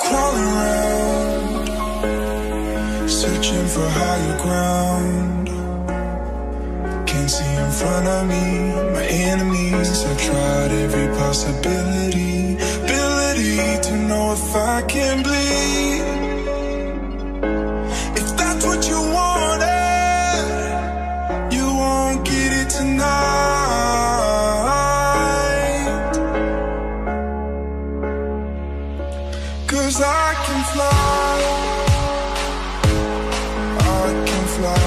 crawling around, searching for higher ground. Can't see in front of me, my enemies. I've tried every possibility, ability to know if I can bleed. If that's what you wanted, you won't get it tonight. 'Cause I can fly, I can fly.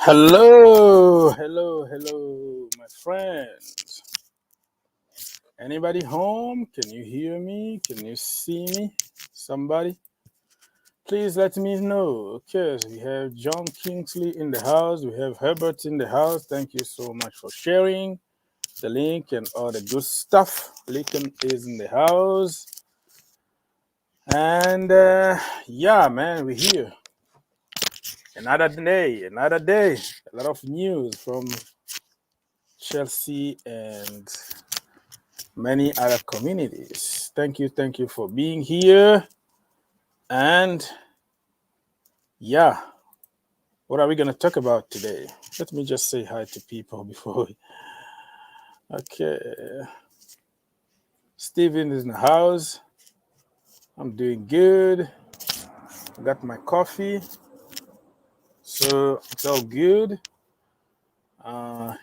Hello, my friends. Anybody home? Can you hear me? Can you see me? Somebody? Please let me know. Okay, we have John Kingsley in the house. We have Herbert in the house. Thank you so much for sharing the link and all the good stuff. Lincoln is in the house. And yeah, man, we're here. Another day. A lot of news from Chelsea and many other communities. Thank you for being here. And yeah, what are we going to talk about today? Let me just say hi to people before we... Okay. Steven is in the house. I'm doing good. I got my coffee. So it's all good.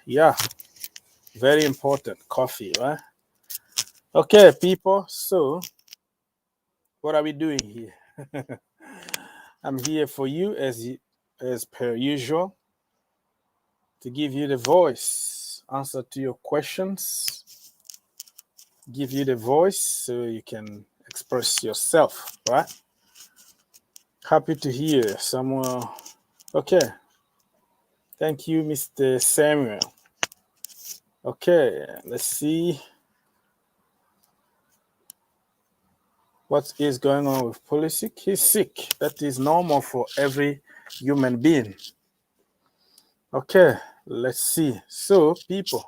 Yeah, very important. Coffee, right? Okay, people. So what are we doing here? I'm here for you as per usual to give you the voice, answer to your questions, give you the voice so you can express yourself, right? Happy to hear someone. Okay. Thank you, Mr. Samuel. Okay, let's see. What is going on with Pulisic? He's sick. That is normal for every human being. Okay, let's see. So, people,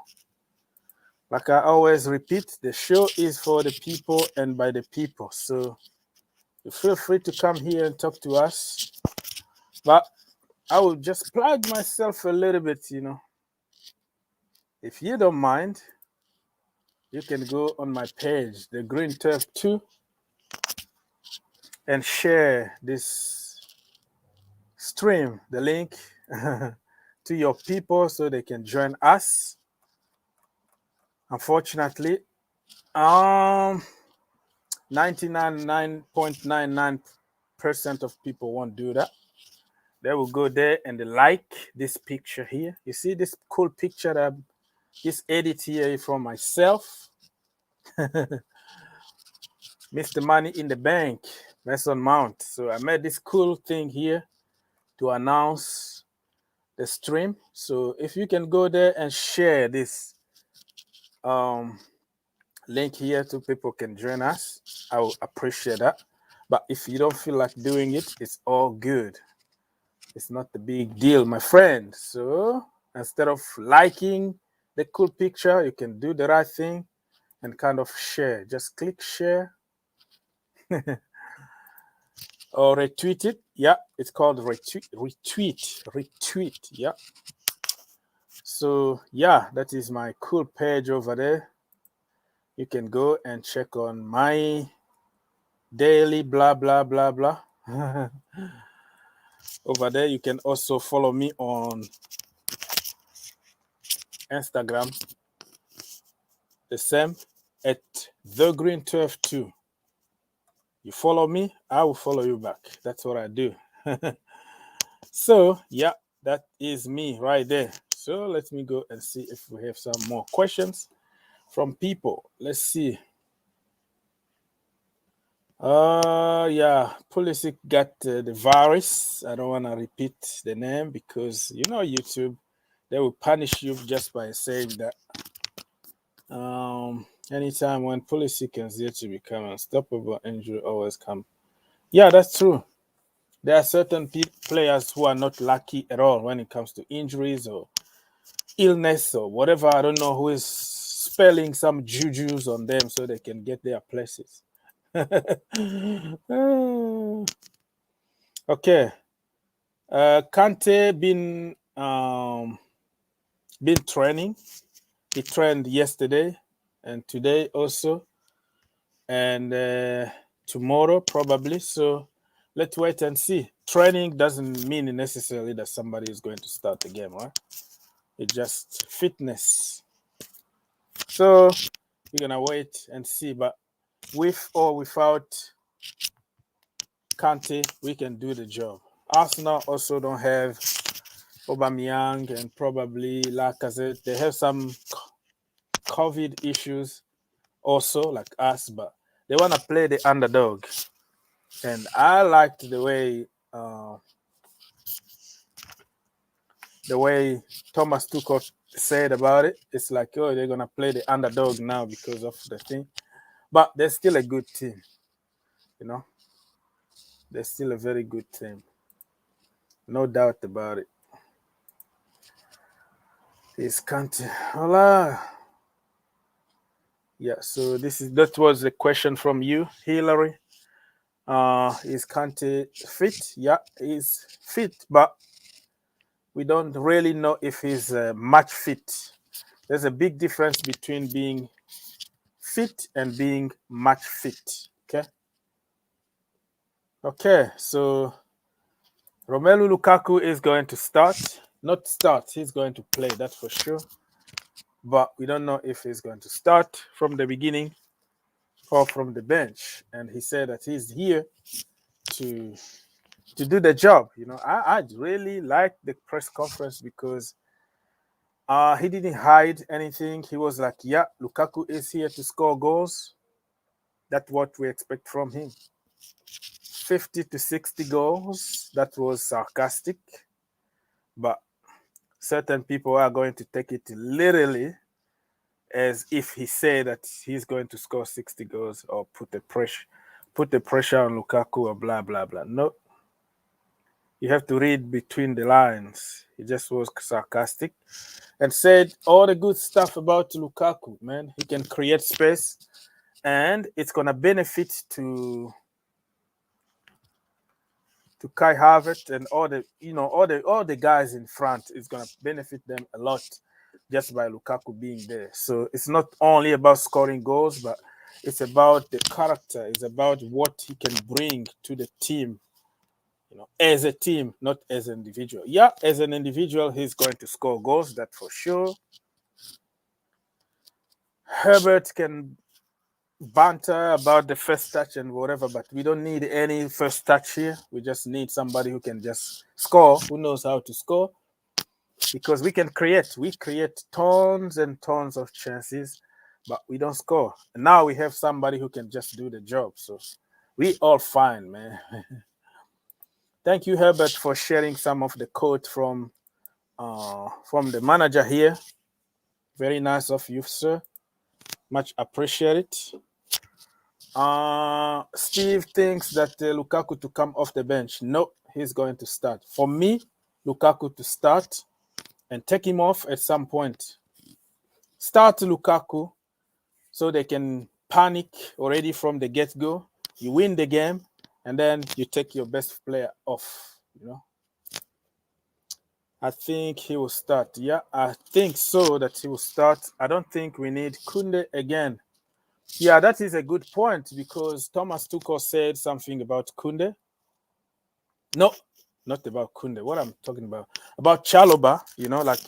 like I always repeat, the show is for the people and by the people. So, you feel free to come here and talk to us. But I will just plug myself a little bit, you know. If you don't mind, you can go on my page, the Green Turf 2, and share this stream, the link to your people so they can join us. Unfortunately, 99.99% of people won't do that. They will go there and they like this picture here. You see this cool picture that this edit here from myself. Mr. Money in the Bank, Mason Mount. So I made this cool thing here to announce the stream. So if you can go there and share this link here so people can join us, I will appreciate that. But if you don't feel like doing it, it's all good. It's not the big deal, my friend. So instead of liking the cool picture, you can do the right thing and kind of share. Just click share or retweet it. Yeah, it's called retweet. Yeah. So yeah, that is my cool page over there. You can go and check on my daily blah blah blah blah. Over there, you can also follow me on Instagram, the same at the Green Turf 2. You follow me, I will follow you back. That's what I do. So yeah, that is me right there. So let me go and see if we have some more questions from people. Let's see. Yeah, Pulisic got the virus. I don't want to repeat the name because you know YouTube, they will punish you just by saying that. Anytime when Pulisic and Ziyech become unstoppable, injury always come. Yeah, that's true. There are certain players who are not lucky at all when it comes to injuries or illness or whatever. I don't know who is spelling some jujus on them so they can get their places. Okay. Kante been training. He trained yesterday and today also, and tomorrow probably. So let's wait and see. Training doesn't mean necessarily that somebody is going to start the game, right? It's just fitness. So we're gonna wait and see. But with or without Kante, we can do the job. Arsenal also don't have Aubameyang and probably Lacazette. They have some COVID issues also, like us, but they want to play the underdog. And I liked the way Thomas Tuchel said about it. It's like, oh, they're gonna play the underdog now because of the thing. But they're still a good team, you know. They're still a very good team. No doubt about it. It's Kante. Hola. Yeah, so that was the question from you, Hillary. Is Kante fit? Yeah, he's fit, but we don't really know if he's match fit. There's a big difference between being fit and being match fit. Okay, so Romelu Lukaku is going to start. Not start, he's going to play, that's for sure. But we don't know if he's going to start from the beginning or from the bench. And he said that he's here to do the job. You know, I really like the press conference because he didn't hide anything. He was like, yeah, Lukaku is here to score goals. That's what we expect from him. 50 to 60 goals. That was sarcastic. But certain people are going to take it literally as if he said that he's going to score 60 goals or put put the pressure on Lukaku or blah, blah, blah. No. You have to read between the lines. He just was sarcastic and said all the good stuff about Lukaku, man. He can create space, and it's going to benefit to Kai Havertz and all the guys in front. Is going to benefit them a lot just by Lukaku being there. So it's not only about scoring goals, but it's about the character. It's about what he can bring to the team, as a team, not as an individual. Yeah, as an individual, he's going to score goals, that for sure. Herbert can banter about the first touch and whatever, but we don't need any first touch here. We just need somebody who can just score, who knows how to score, because we create tons and tons of chances, but we don't score. And now we have somebody who can just do the job. So we all fine, man. Thank you, Herbert, for sharing some of the quote from the manager here. Very nice of you, sir. Much appreciated. Steve thinks that Lukaku to come off the bench. No, he's going to start. For me, Lukaku to start and take him off at some point. Start Lukaku so they can panic already from the get-go. You win the game, and then you take your best player off, I think he will start. Yeah, I think so that he will start. I don't think we need Kunde again. Yeah, that is a good point, because Thomas Tuchel said something about Kunde. No, not about Kunde. What I'm talking about Chalobah,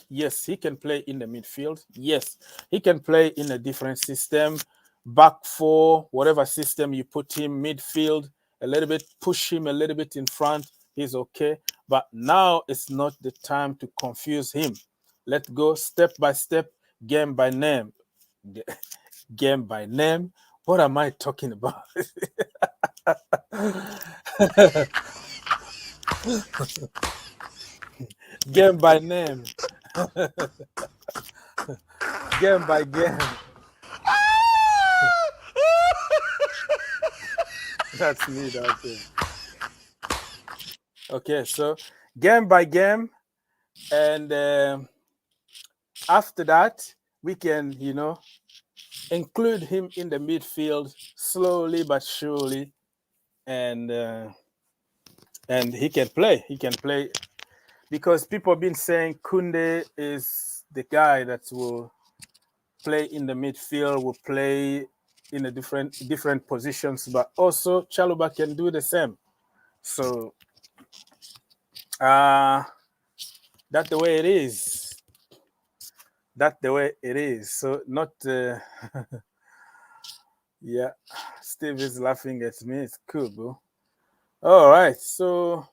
yes, he can play in the midfield. Yes, he can play in a different system, back four, whatever system you put him, midfield, a little bit, push him a little bit in front. He's okay. But now it's not the time to confuse him. Let's go step by step, game by name. Game by name. What am I talking about? Game by name. Game by game. That's me out there. Okay, so game by game. And after that, we can, include him in the midfield slowly but surely, and he can play. He can play, because people have been saying Kunde is the guy that will play in the midfield, will play in a different positions, but also Chalobah can do the same. So that's the way it is. That's the way it is. So not yeah, Steve is laughing at me. It's cool, bro. All right, so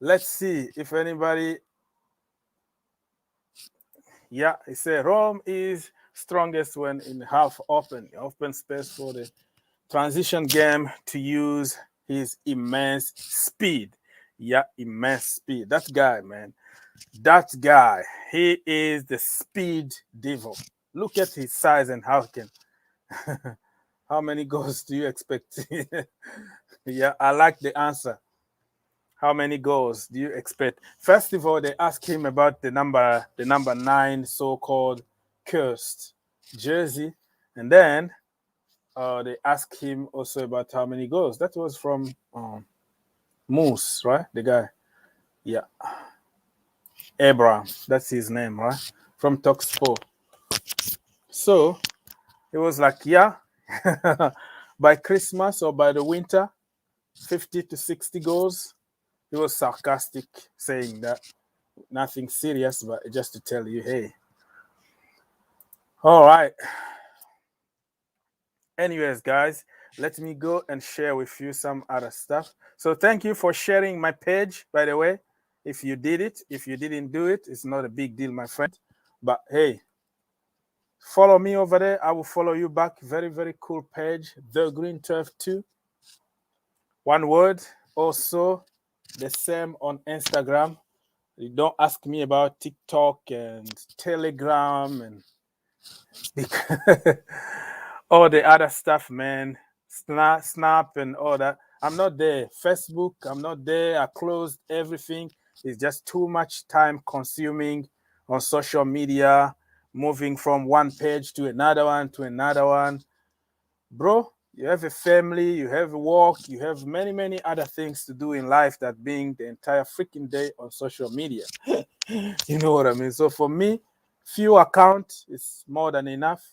let's see if anybody. Yeah, he said Rome is strongest when in half open space for the transition game to use his immense speed. Yeah, immense speed. That guy, man. That guy, he is the speed devil. Look at his size and how he can. How many goals do you expect? Yeah, I like the answer. How many goals do you expect? First of all, they asked him about the number 9 so-called cursed jersey, and then they asked him also about how many goals. That was from Moose, right? The guy, yeah, Abraham. That's his name, right? From Talksport. So it was like, yeah, by Christmas or by the winter, 50 to 60 goals. He was sarcastic, saying that nothing serious, but just to tell you, hey. All right. Anyways, guys, let me go and share with you some other stuff. So thank you for sharing my page, by the way. If you did it, if you didn't do it, it's not a big deal, my friend. But hey, follow me over there. I will follow you back. Very, very cool page. The Green Turf 2. One word. Also, the same on Instagram. You don't ask me about TikTok and Telegram and all the other stuff, man. Snap and all that. I'm not there. Facebook, I'm not there. I closed everything. It's just too much time consuming on social media, moving from one page to another one. Bro, you have a family, you have work, you have many, many other things to do in life that being the entire freaking day on social media. You know what I mean? So for me, few accounts is more than enough.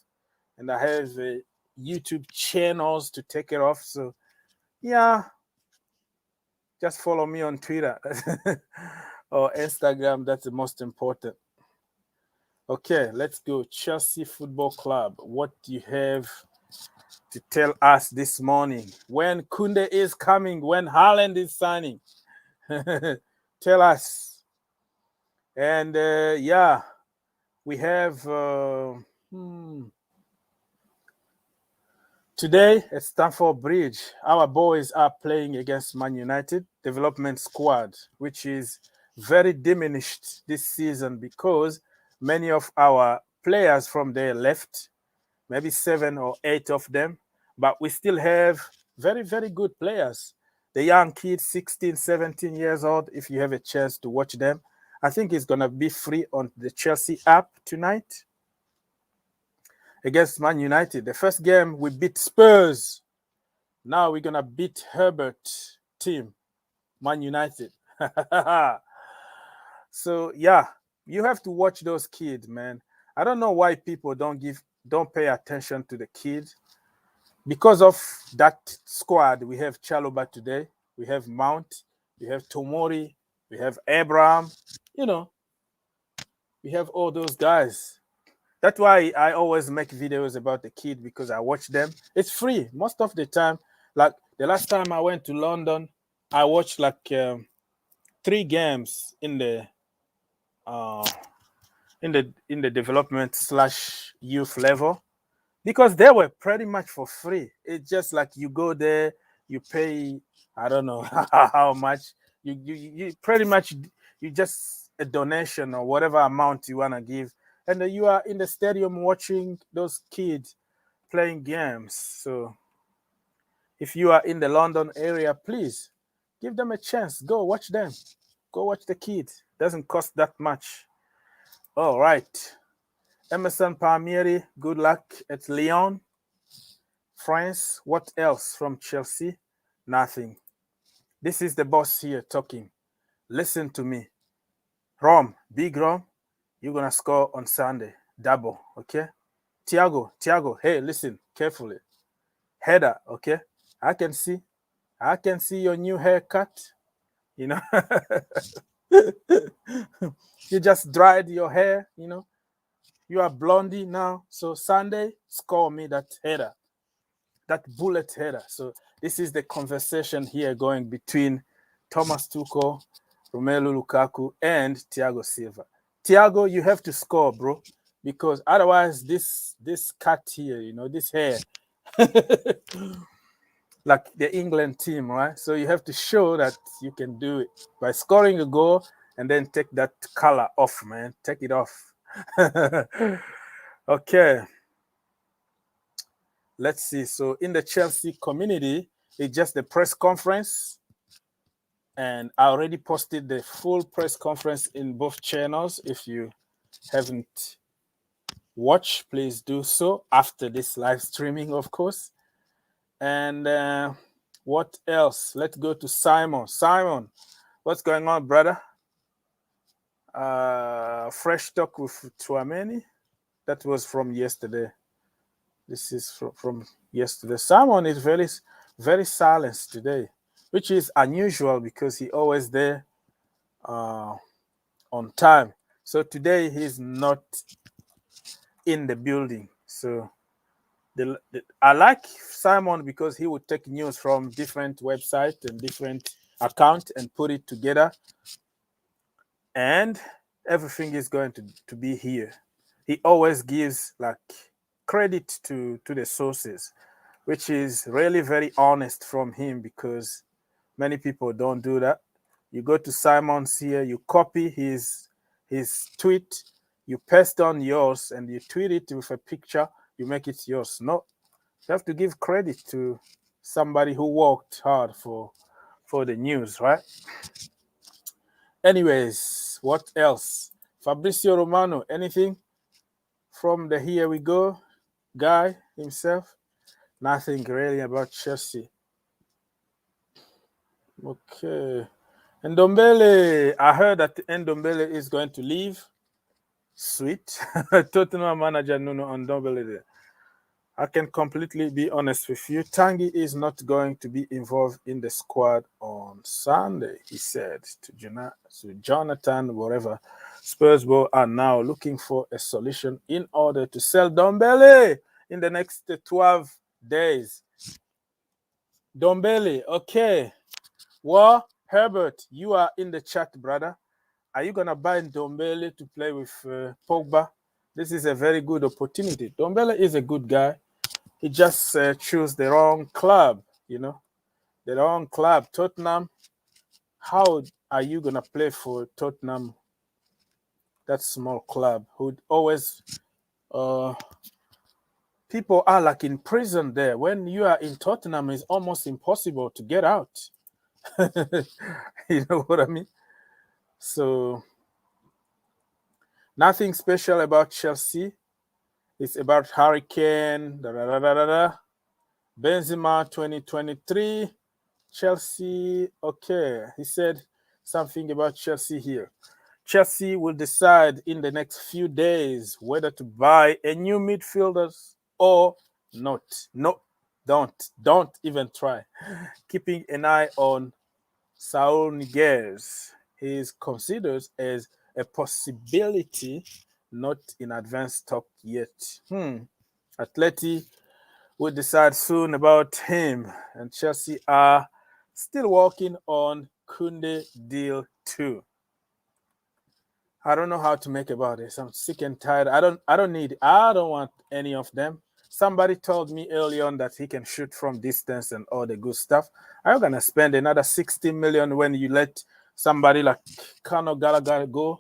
And I have YouTube channels to take care of. So yeah, just follow me on Twitter or Instagram. That's the most important. Okay, let's go. Chelsea Football Club. What do you have to tell us this morning? When Kunde is coming, when Haaland is signing? Tell us. And yeah, we have today at Stamford Bridge, our boys are playing against Man United development squad, which is very diminished this season because many of our players from there left, maybe 7 or 8 of them, but we still have very, very good players. The young kids, 16, 17 years old, if you have a chance to watch them, I think it's going to be free on the Chelsea app tonight against Man United. The first game, we beat Spurs. Now we're going to beat Herbert team, Man United. So, yeah, you have to watch those kids, man. I don't know why people don't pay attention to the kids. Because of that squad, we have Chalobah today. We have Mount. We have Tomori. We have Abraham. You know, we have all those guys. That's why I always make videos about the kid because I watch them. It's free most of the time. Like the last time I went to London, I watched like 3 games in the development / youth level because they were pretty much for free. It's just like you go there, you pay, I don't know how much. You pretty much, you just a donation or whatever amount you want to give. And then you are in the stadium watching those kids playing games. So if you are in the London area, please give them a chance. Go watch them. Go watch the kids. Doesn't cost that much. All right. Emerson Palmieri, good luck at Lyon, France. What else from Chelsea? Nothing. This is the boss here talking. Listen to me. Rom, big Rom, you're going to score on Sunday. Double, okay? Thiago, hey, listen carefully. Header, okay? I can see your new haircut. You know, you just dried your hair, you know. You are blondie now. So Sunday, score me that header, that bullet header. So this is the conversation here going between Thomas Tuchel, Romelu Lukaku, and Thiago Silva. Thiago, you have to score, bro, because otherwise this cut here, you know, this hair, like the England team, right? So you have to show that you can do it by scoring a goal and then take that color off, man. Take it off. Okay. Let's see. So in the Chelsea community, it's just the press conference. And I already posted the full press conference in both channels. If you haven't watched, please do so after this live streaming, of course. And what else? Let's go to Simon. Simon, what's going on, brother? Fresh talk with Tchouameni. That was from yesterday. This is from yesterday. Simon is very, very silent today, which is unusual because he always there on time. So today he's not in the building. So I like Simon because he would take news from different websites and different accounts and put it together. And everything is going to be here. He always gives like credit to the sources, which is really very honest from him because many people don't do that. You go to Simon's here, you copy his tweet, you paste on yours, and you tweet it with a picture, you make it yours. No, you have to give credit to somebody who worked hard for the news, right? Anyways, what else? Fabrizio Romano, anything from the Here We Go guy himself? Nothing really about Chelsea. Okay. Ndombele, I heard that Ndombele is going to leave. Sweet. Tottenham manager Nuno Ndombele. I can completely be honest with you. Tanguy is not going to be involved in the squad on Sunday, he said to Jonathan, wherever. Spurs are now looking for a solution in order to sell Ndombele in the next 12 days. Ndombele, okay. Well, Herbert, you are in the chat, brother. Are you going to buy Ndombele to play with Pogba? This is a very good opportunity. Ndombele is a good guy. He just chose the wrong club, you know, the wrong club. Tottenham, how are you going to play for Tottenham, that small club, who always, people are like in prison there. When you are in Tottenham, it's almost impossible to get out. You know what I mean? So, nothing special about Chelsea. It's about Hurricane, Benzema 2023. Chelsea, okay. He said something about Chelsea here. Chelsea will decide in the next few days whether to buy a new midfielder or not. No, don't even try. Keeping an eye on Saul Niguez. He is considered as a possibility, not in advanced talk yet. Atleti will decide soon about him, and Chelsea are still working on Kunde deal too. I don't know how to make about this. I'm sick and tired. I don't want any of them. Somebody told me early on that he can shoot from distance and all the good stuff. I'm gonna spend another 60 million when you let somebody like Conor Gallagher go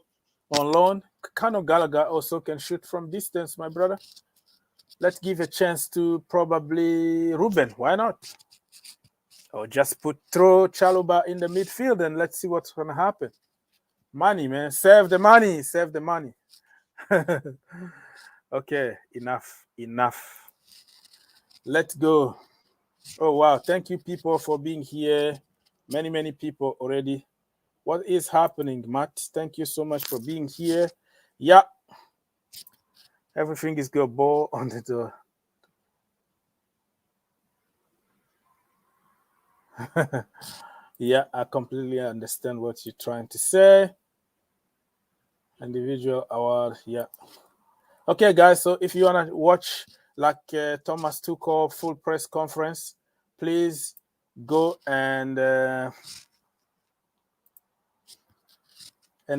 on loan. Conor Gallagher also can shoot from distance, my brother. Let's give a chance to probably Ruben. Why not? Or just throw Chalobah in the midfield and let's see what's gonna happen. Money, man. Save the money. Save the money. Okay, enough. Let's go. Oh, wow. Thank you, people, for being here. Many people already. What is happening, Matt? Thank you so much for being here. Yeah. Everything is good. Ball on the door. Yeah, I completely understand what you're trying to say. Individual award, yeah. Okay, guys, so if you want to watch like Thomas Tuchel full press conference, please go and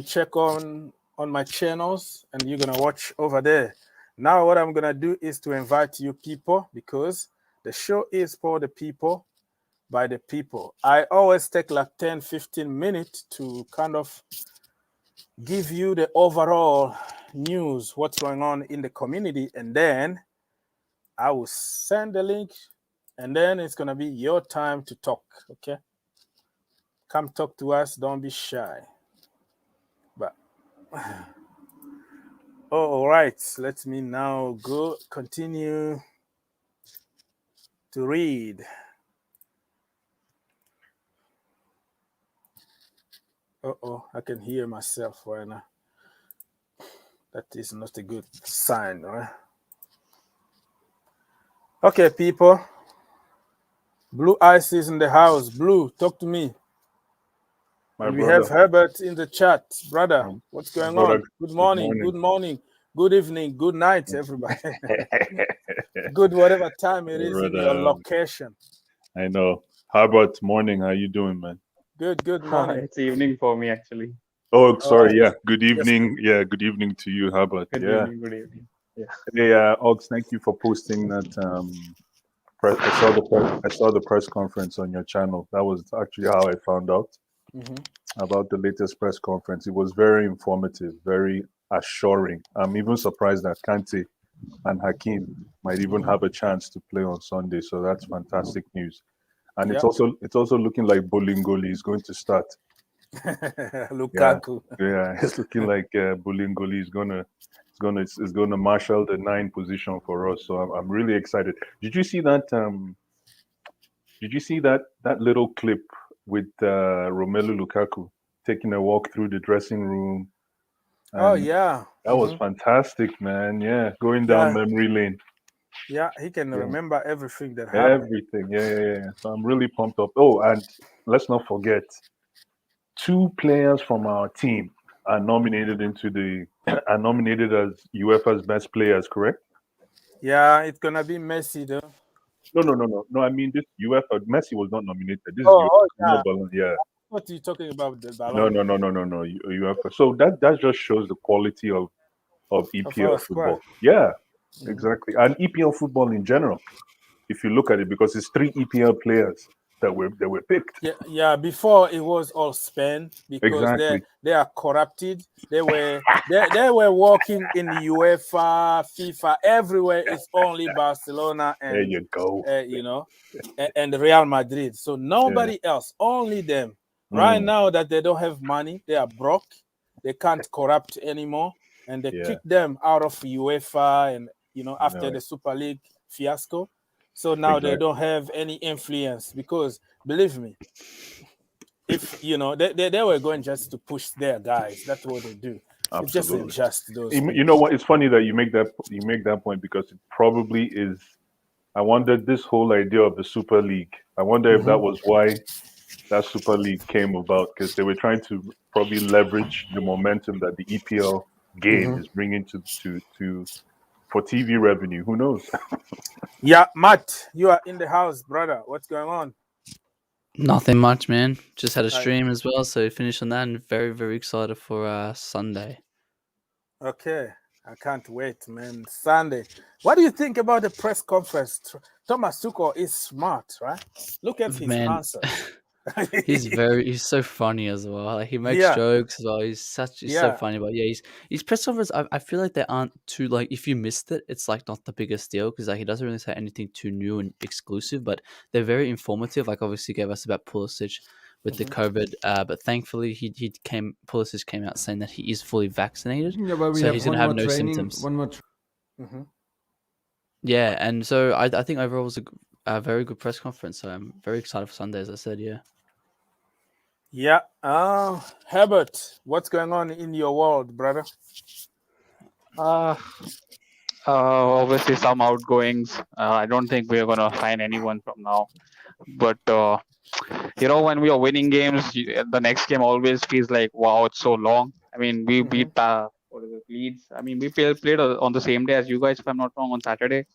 check on my channels, and you're going to watch over there. Now what I'm going to do is to invite you people, because the show is for the people, by the people. I always take like 10-15 minutes to kind of give you the overall news, what's going on in the community, and then I will send the link, and then it's going to be your time to talk, okay? Come talk to us, don't be shy. But all right, let me now continue to read. I can hear myself right now. That is not a good sign, right? Okay, people. Blue Ice is in the house. Blue, talk to me. And we have Herbert in the chat. Brother, what's going on? Good morning, good evening, good night, everybody. Good whatever time it is in your location. I know. How about morning? How you doing, man? Good morning. It's evening for me, actually. Oh, sorry. Yeah. Good evening. Yes. Yeah. Good evening to you. How about? Good evening. Yeah. Hey, Ox, thank you for posting that. I saw the press conference on your channel. That was actually how I found out about the latest press conference. It was very informative, very assuring. I'm even surprised that Kante and Hakim might even have a chance to play on Sunday. So that's fantastic news. And Yep. it's also looking like Bolingoli is going to start. Lukaku. Yeah, it's looking like Bolingoli is gonna marshal the 9 position for us. So I'm really excited. Did you see that? Did you see that little clip with Romelu Lukaku taking a walk through the dressing room? Oh And yeah, that was fantastic, man. Yeah, going down memory lane. Yeah, he can remember everything that happened. Everything. Yeah. So I'm really pumped up. Oh, and let's not forget, 2 players from our team are nominated as UEFA's best players, correct? Yeah, it's gonna be Messi though. No. I mean, this UEFA, Messi was not nominated. This is yeah. Ballon. Yeah. What are you talking about? The Ballon? No. UEFA. So that just shows the quality of EPL football. Yeah, exactly. And EPL football in general, if you look at it, because it's 3 EPL players that were picked. Yeah. Before it was all Spain because they are corrupted. They were working in the UEFA, FIFA, everywhere. It's only Barcelona and there you go. And Real Madrid. So nobody else, only them. Right now that they don't have money, they are broke. They can't corrupt anymore, and they kick them out of UEFA and after the Super League fiasco. So now they don't have any influence because, believe me, if they were going just to push their guys. That's what they do. Absolutely. It's just those. You know what? It's funny that you make that point because it probably is. I wonder this whole idea of the Super League. I wonder if that was why that Super League came about, because they were trying to probably leverage the momentum that the EPL game is bringing to for TV revenue. Who knows? Yeah, Matt, you are in the house, brother. What's going on? Nothing much, man. Just had a stream as well, so finished on that and very, very excited for Sunday. Okay. I can't wait, man. Sunday. What do you think about the press conference? Thomas Tuchel is smart, right? Look at his answer. He's so funny as well. Like, he makes jokes as well. He's so funny. But yeah, his press conference, I feel like they aren't too, like, if you missed it, it's like not the biggest deal because like he doesn't really say anything too new and exclusive, but they're very informative. Like, obviously gave us about Pulisic with the COVID, but thankfully Pulisic came out saying that he is fully vaccinated, so he's gonna have no symptoms. Yeah, and so I think overall it was a very good press conference. So I'm very excited for Sunday, as I said. Yeah. Herbert, what's going on in your world, brother? Obviously some outgoings. I don't think we're gonna find anyone from now, but when we are winning games, the next game always feels like, wow, it's so long. I mean, we beat Leeds. I mean, we played on the same day as you guys, if I'm not wrong, on Saturday.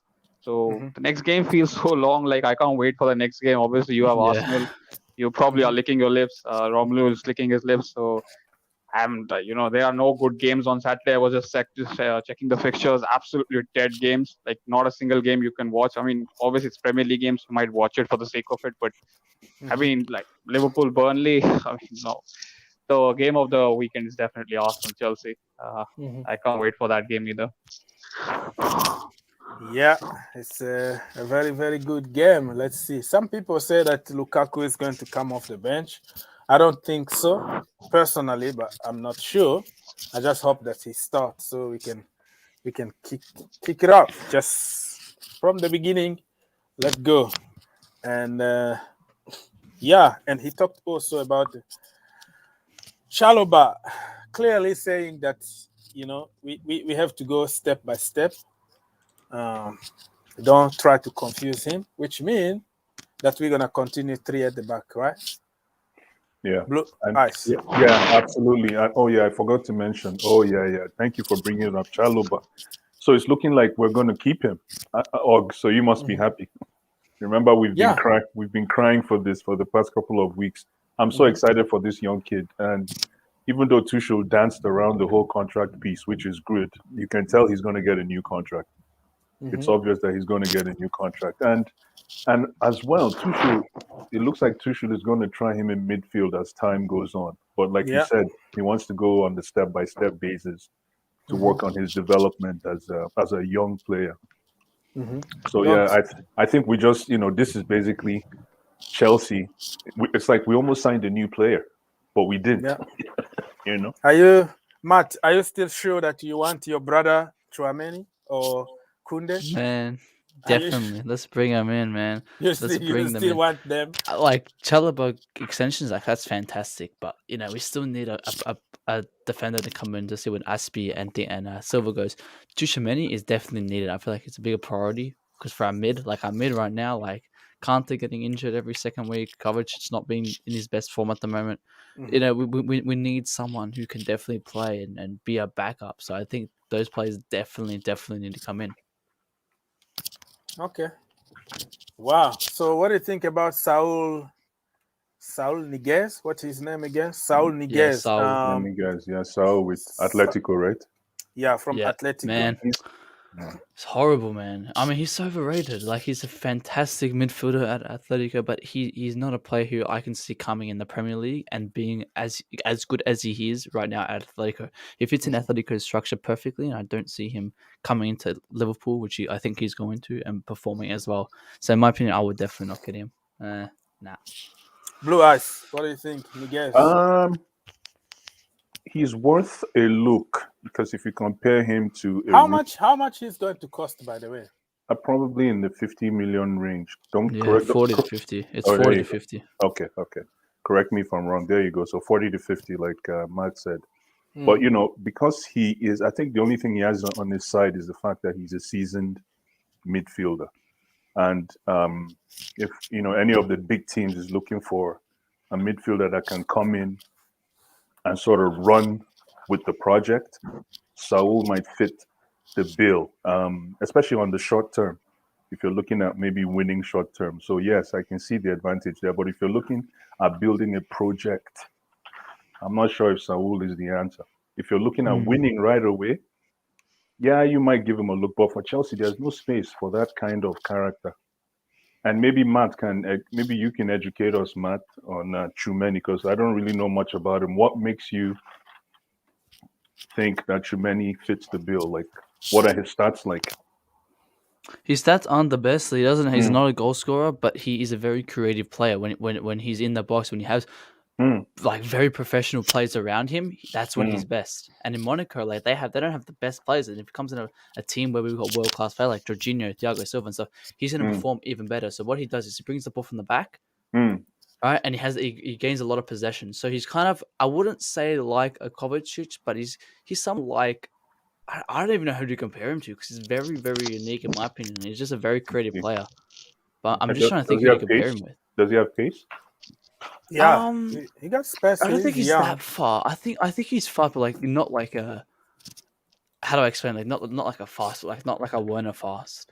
So the next game feels so long. Like, I can't wait for the next game. Obviously, you have Arsenal. You probably are licking your lips. Romelu is licking his lips. So, there are no good games on Saturday. I was just checking the fixtures. Absolutely dead games. Like, not a single game you can watch. I mean, obviously, it's Premier League games. You might watch it for the sake of it. But, I mean, like, Liverpool, Burnley, I mean, no. So, game of the weekend is definitely Arsenal, Chelsea. I can't wait for that game either. Yeah, it's a very, very good game. Let's see. Some people say that Lukaku is going to come off the bench. I don't think so, personally, but I'm not sure. I just hope that he starts so we can kick it off just from the beginning. Let's go. And and he talked also about Chalobah, clearly saying that we have to go step by step. Don't try to confuse him, which means that we're gonna continue 3 at the back, right? Yeah. Blue ice. Yeah, absolutely. I forgot to mention. Thank you for bringing it up, Chalobah. So it's looking like we're going to keep him. So you must be happy. Remember, we've been crying for this for the past couple of weeks. I'm so excited for this young kid, and even though Tuchel danced around the whole contract piece, which is good, you can tell he's going to get a new contract. It's obvious that he's going to get a new contract. And as well, Tuchel, it looks like Tuchel is going to try him in midfield as time goes on. But like you said, he wants to go on the step-by-step basis to work on his development as a young player. So I think we just, this is basically Chelsea, it's like we almost signed a new player, but we didn't. Yeah. You know? Are you, Matt, are you still sure that you want your brother Tchouameni or Kunde? Man, definitely. Let's bring him in, man. You Let's bring them still in. want them? Like Chalobah extensions, like that's fantastic, but you know we still need a defender to come in to see what Aspie and Silva goes. Tchouameni is definitely needed. I feel like it's a bigger priority because for our mid right now, like Kante getting injured every second week, Kovacic not being in his best form at the moment. You know, we need someone who can definitely play and be a backup. So I think those players definitely need to come in. Okay. Wow. So what do you think about Saul Niguez? What's his name again? Saul Niguez. Yeah, Saul. Niguez, yeah, Saul with Atletico, right? Yeah, from Atletico. Man. It's horrible, man. I mean, he's so overrated. Like, he's a fantastic midfielder at Atletico, but he's not a player who I can see coming in the Premier League and being as good as he is right now at Atletico. He fits in Atletico's structure perfectly, and I don't see him coming into Liverpool, which I think he's going to, and performing as well. So, in my opinion, I would definitely not get him. Nah. Blue Eyes, what do you think, Niguez? He's worth a look because if you compare him to how much he's going to cost, by the way? Probably in the 50 million range. Don't correct 40 to 50. It's 40 to 50. Okay. Correct me if I'm wrong. There you go. So 40 to 50, like Matt said. But you know, because he is, I think the only thing he has on his side is the fact that he's a seasoned midfielder. And if you know any of the big teams is looking for a midfielder that can come in and sort of run with the project, Saul might fit the bill, especially on the short term, if you're looking at maybe winning short term. So yes, I can see the advantage there. But if you're looking at building a project, I'm not sure if Saul is the answer. If you're looking at winning right away, yeah, you might give him a look. But for Chelsea, there's no space for that kind of character. And maybe Matt maybe you can educate us, Matt, on Tchouameni, because I don't really know much about him. What makes you think that Tchouameni fits the bill? Like, what are his stats like? His stats aren't the best. He's not a goal scorer, but he is a very creative player. When he's in the box, when he has like very professional players around him, that's when he's best. And in Monaco, like they don't have the best players. And if it comes in a team where we've got world class players like Jorginho, Thiago Silva and stuff, he's going to perform even better. So what he does is he brings the ball from the back, right? And he gains a lot of possession. So he's kind of, I wouldn't say like a Kovacic, but he's something like, I don't even know who to compare him to because he's very, very unique in my opinion. He's just a very creative player. But I'm just trying to think who to compare him with. Does he have pace? Yeah, he got space. I don't think he's that far. I think he's far, but like not like a. How do I explain? Like not like a fast, like not like a Werner fast.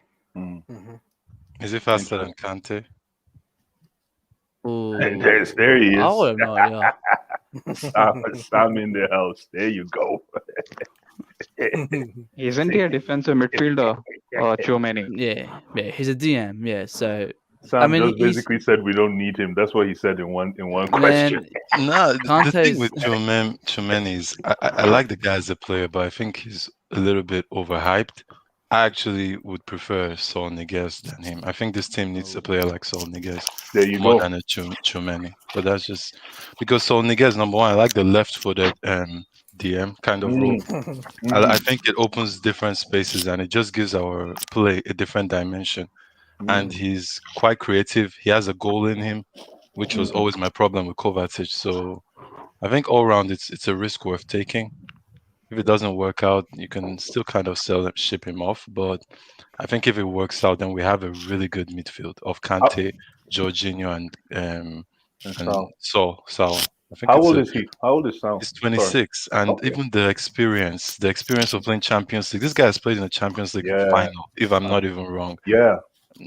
Is he faster than Kante? Ooh. And there he is. I wouldn't know. Yeah. Sam in the house. There you go. Isn't he a defensive midfielder, Tchouameni? Yeah. He's a DM. Yeah, so. Sam just basically said we don't need him. That's what he said in one question. No, the thing with Tchouameni is I like the guy as a player, but I think he's a little bit overhyped. I actually would prefer Saul Niguez than him. I think this team needs a player like Saul Niguez more than a Tchouameni. But that's just because Saul Niguez, number one, I like the left-footed DM kind of role. I think it opens different spaces and it just gives our play a different dimension. And he's quite creative. He has a goal in him, which was always my problem with Kovacic. So I think all around it's a risk worth taking. If it doesn't work out, you can still kind of ship him off. But I think if it works out, then we have a really good midfield of Kante, Jorginho, and Saul. I think How old is he? How old is Saul? He's 26, and even the experience of playing Champions League. This guy has played in the Champions League final, if I'm not even wrong. Yeah.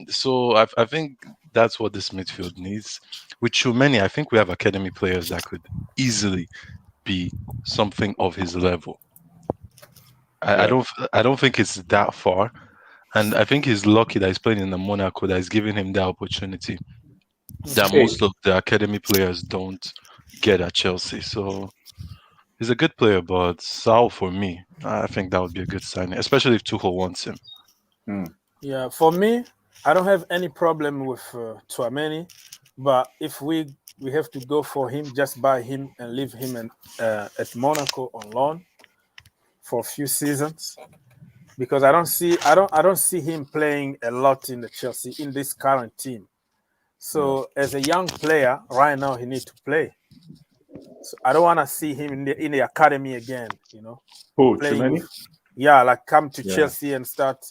So I think that's what this midfield needs. With Tchouameni, I think we have academy players that could easily be something of his level. I don't think it's that far, and I think he's lucky that he's playing in the Monaco that is giving him the opportunity that most of the academy players don't get at Chelsea. So he's a good player, but Saul for me, I think that would be a good signing, especially if Tuchel wants him. Yeah, for me, I don't have any problem with Tchouameni. But if we have to go for him, just buy him and leave him at Monaco on loan for a few seasons, because I don't see him playing a lot in the Chelsea in this current team. So as a young player right now, he needs to play. So I don't want to see him in the academy again. Who, Chimeni? Like come to Chelsea and start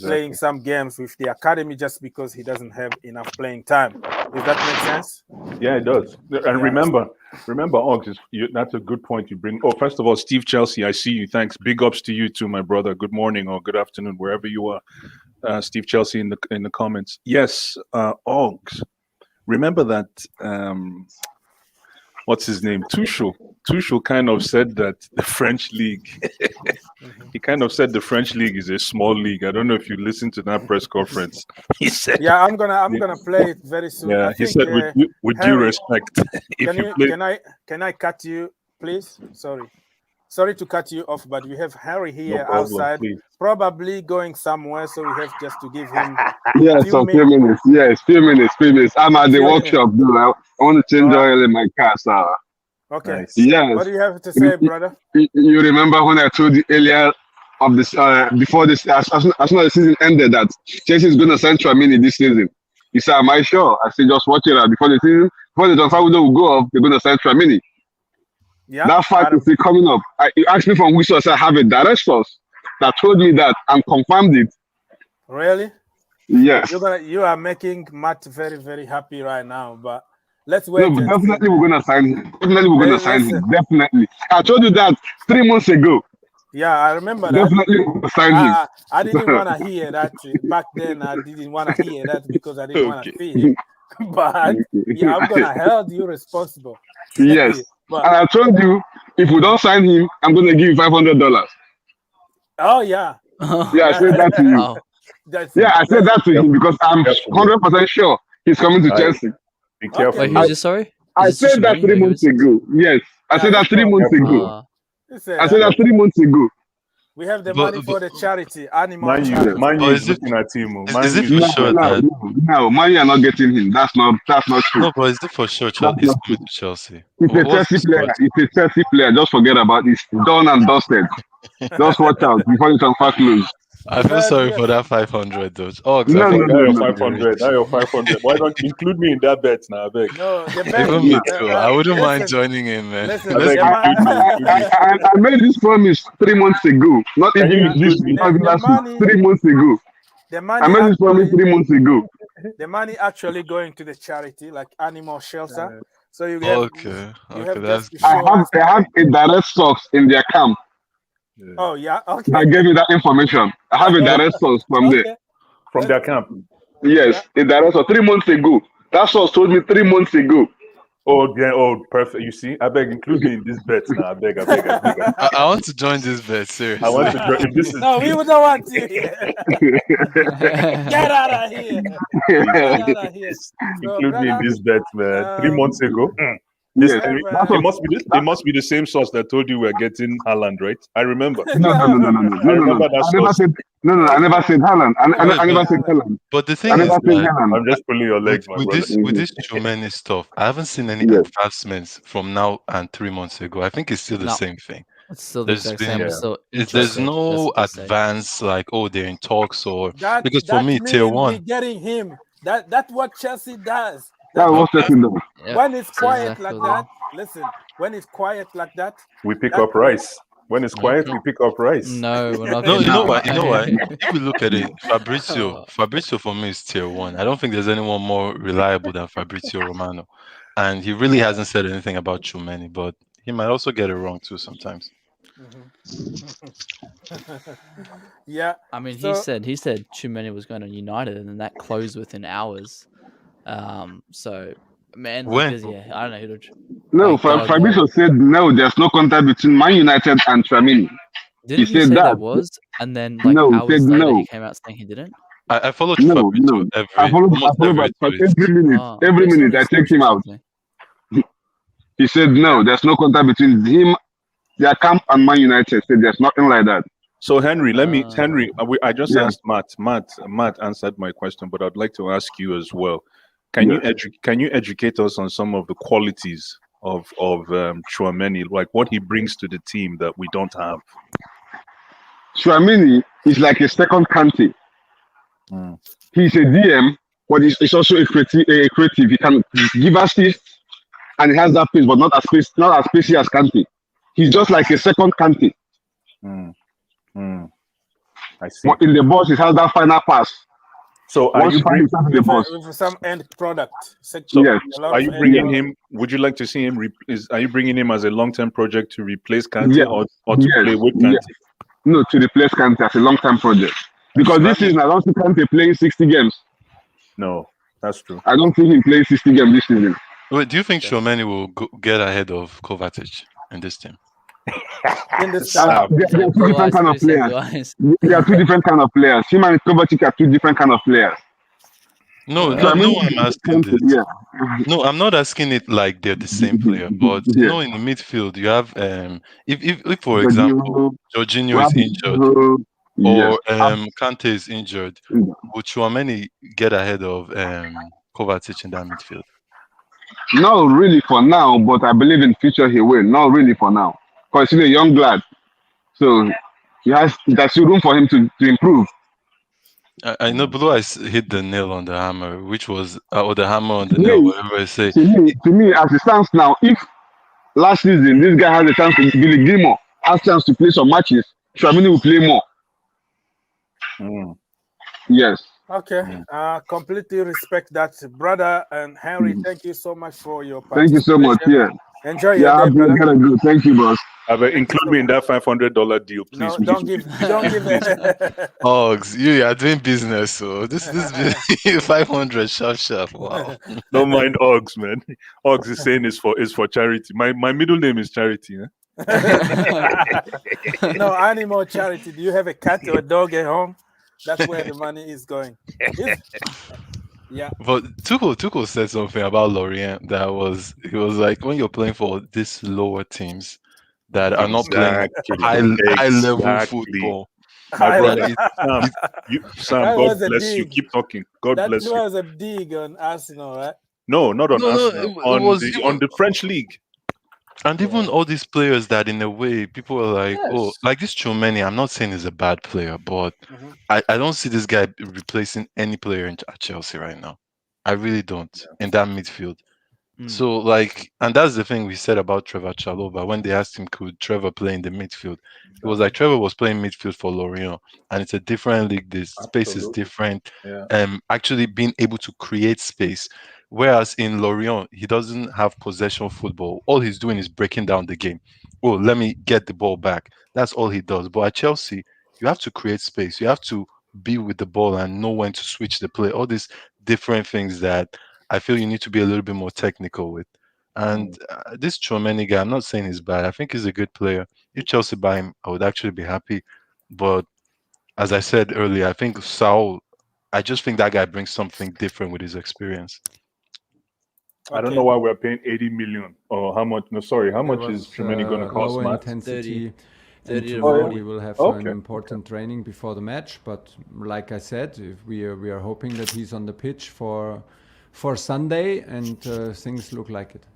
playing some games with the academy just because he doesn't have enough playing time. Does that make sense? Yeah, it does. And remember, Oggs, that's a good point you bring. Oh, first of all, Steve Chelsea, I see you. Thanks. Big ups to you too, my brother. Good morning or good afternoon, wherever you are. Steve Chelsea in the comments. Yes, Oggs. Remember that. What's his name? Tuchel kind of said that the French league. He kind of said the French league is a small league. I don't know if you listened to that press conference. He said, "Yeah, I'm gonna play it very soon." Yeah, he said, "With due respect, can I cut you, please? Sorry to cut you off, but we have Harry here outside, probably going somewhere, so we have just to give him a few minutes. Yes, few minutes. I'm at the workshop, dude. I want to change oil in my car, so. Okay. Nice. Yes. What do you have to say, brother? You remember when I told you earlier of this, before this, as soon as the season ended, that Chelsea is going to sign Tchouaméni this season. You said, "Am I sure?" I said, "Just watch it out. Before the transfer window will go off, they're going to sign Tchouaméni." Yeah, that fact is still coming up. You asked me from which source. I have a direct source that told me that and confirmed it. Really? Yes. You are making Matt very, very happy right now, but let's wait. No, definitely we're gonna sign him. Definitely. I told you that 3 months ago. Yeah, I remember that. Definitely sign him. I didn't want to hear that back then. I didn't want to hear that because I didn't want to see him. But I'm gonna hold you responsible. Yes. But, and I told you, if we don't sign him, I'm gonna give you $500. Oh yeah. Yeah, I said that to you. I said that to him because I'm 100% sure he's coming to Chelsea. Be careful. Wait, who's this, sorry? I said that 3 months ago. Yes, I said that 3 months ago. I said that 3 months ago. We have the money for the charity, animal charity. Is looking at him. Is it for sure that? No, man, you are not getting him. That's not true. No, but is it for sure he's good to Chelsea? It's a Chelsea player. It's a Chelsea player. Just forget about it. It's done and dusted. Just watch out before you can fast lose. I feel sorry for that 500 though. Oh, exactly. No, 500. Now you're 500. Why don't you include me in that bet now, I beg? No, even me too. I wouldn't mind joining in, man. I made this promise 3 months ago. Not even this 3 months ago. I made this promise 3 months ago. The money actually going to the charity, like animal shelter. So you have, I have a direct source in their camp. Yeah. Oh yeah, okay. I gave you that information. I have a direct source from there. From their camp. Yes, a direct source 3 months ago. That source told me 3 months ago. Oh yeah, perfect. You see, I beg, include me in this bet now. I beg. I want to join this bet, seriously. I want to join. If this is no, we don't want to. Get out of here. Include me in this bet, man. 3 months ago. It must be the same source that told you we're getting Haaland, right? I remember. No. I never said Haaland. I never said Haaland. But the thing is, I'm just pulling your legs, with this Tchouaméni stuff, I haven't seen any advancements from now and 3 months ago. I think it's still the same thing. It's still the same. There's no advance like they're in talks or because for me, tier one. Getting him. That's what Chelsea does. When it's quiet like that, listen. When it's quiet like that, we pick up Rice. When it's quiet, we pick up Rice. No, we're not. No, you know what? If we look at it, Fabrizio for me is tier one. I don't think there's anyone more reliable than Fabrizio Romano, and he really hasn't said anything about Tchouaméni, but he might also get it wrong too sometimes. Yeah, I mean, he said Tchouaméni was going to United, and then that closed within hours. So, man, when? I don't know who to. No, Fabrizio said no. There's no contact between Man United and Tchouaméni. Didn't he say that was? And then hours later, he came out saying he didn't. I followed Fabrizio every minute. I checked him out. He said no. There's no contact between him, their camp, and Man United. Said there's nothing like that. So Henry, I just asked Matt. Matt answered my question, but I'd like to ask you as well. Can you educate us on some of the qualities of Chouameni, like what he brings to the team that we don't have? Chouameni is like a second Kante. He's a DM, but he's also a creative. He can give assists, and he has that pace, but not as spacey as Kante. He's just like a second Kante. I see. But in the box, he has that final pass. So are you bringing with some end product? Yes. Are you bringing him? Would you like to see him? Are you bringing him as a long-term project to replace Kante or to play with Kante? Yes. No, to replace Kante as a long-term project. Because this season, I don't see Kante playing 60 games. No, that's true. I don't see him playing 60 games this season. Wait, do you think Chouameni will get ahead of Kovacic in this team? In this There are two different kind of players. There are two different kind of players. Him and Kovacic are two different kind of players. No, I'm asking this. Yeah. No, I'm not asking it like they're the same player, but in the midfield you have if for example Jorginho is injured or Kante is injured, would Chouameni get ahead of Kovacic in that midfield? Not really for now, but I believe in future he will. Not really for now. Because he's a young lad. So there's still room for him to improve. I know Blue Eyes hit the nail on the hammer, which was or the hammer on the nail, whatever I say. To me, as it stands now, if last season this guy has a chance to Billy Gilmore has a chance to play some matches, Chouameni will play more. Yes. Okay. Completely respect that, brother. And Henry, thank you so much for your participation. Thank you so much. Yeah. Enjoy your day, brother. Thank you, boss. Include me in that $500 deal, please. No, don't give it. Ogs, you are doing business, so this 500 sharp. Wow. Don't mind Ogs, man. Ogs is saying is for charity. My middle name is Charity. No, animal charity. Do you have a cat or a dog at home? That's where the money is going. Yeah. But Tuchel said something about Lorient that he was like, when you're playing for these lower teams that are not playing high level football. My brother, Sam, God bless you. Keep talking. God bless you. That was a dig on Arsenal, right? No, not on Arsenal. On the French league. And even all these players that in a way people are like, oh, like this Chouameni, I'm not saying he's a bad player, but I don't see this guy replacing any player at Chelsea right now. I really don't in that midfield. So and that's the thing we said about Trevor Chalobah when they asked him, could Trevor play in the midfield? It was like Trevor was playing midfield for Lorient, and it's a different league. The space is different. Actually being able to create space. Whereas in Lorient, he doesn't have possession football. All he's doing is breaking down the game. Oh, let me get the ball back. That's all he does. But at Chelsea, you have to create space. You have to be with the ball and know when to switch the play. All these different things that I feel you need to be a little bit more technical with. And this Chouameni guy, I'm not saying he's bad. I think he's a good player. If Chelsea buy him, I would actually be happy. But as I said earlier, I think Saul, I just think that guy brings something different with his experience. I don't know why we're paying 80 million or how much. No, sorry, how much is Chouameni going to cost, Matt? 30 tomorrow we will have an important training before the match. But like I said, if we are hoping that he's on the pitch for Sunday, and things look like it.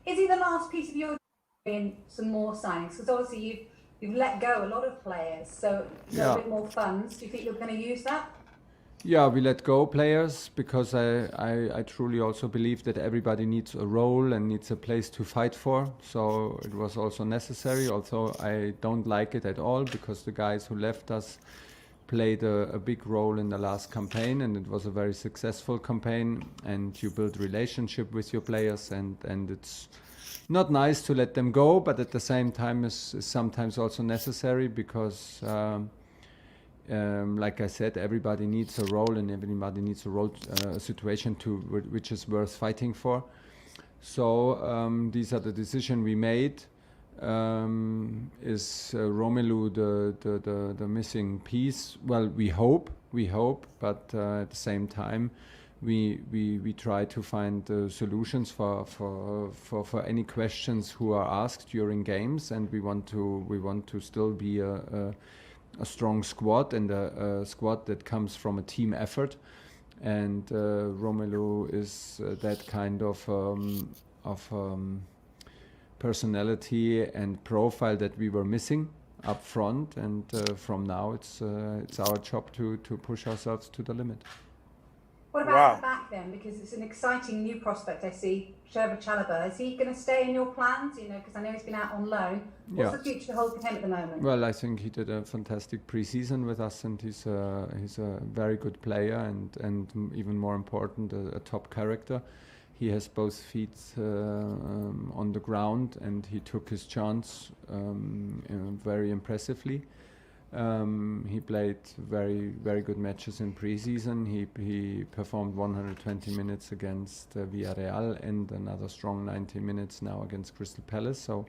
Is he the last piece of your in some more signings? Because obviously you've let go a lot of players, so a bit more funds. Do you think you're going to use that? Yeah, we let go players because I truly also believe that everybody needs a role and needs a place to fight for. So it was also necessary, although I don't like it at all because the guys who left us played a big role in the last campaign, and it was a very successful campaign, and you build relationship with your players, and it's not nice to let them go, but at the same time is sometimes also necessary because like I said, everybody needs a role, and everybody needs a situation which is worth fighting for. So these are the decisions we made. Is Romelu the missing piece? Well, we hope, but at the same time, we try to find solutions for any questions who are asked during games, and we want to still be a strong squad and a squad that comes from a team effort. and Romelu is that kind of personality and profile that we were missing up front, and from now it's our job to push ourselves to the limit. What about the back then? Because it's an exciting new prospect I see, Chalobah. Is he going to stay in your plans? Because I know he's been out on loan. What's the future hold for him at the moment? Well, I think he did a fantastic pre-season with us, and he's a very good player, and even more important, a top character. He has both feet on the ground, and he took his chance very impressively. He played very, very good matches in pre-season. He performed 120 minutes against Villarreal and another strong 90 minutes now against Crystal Palace. So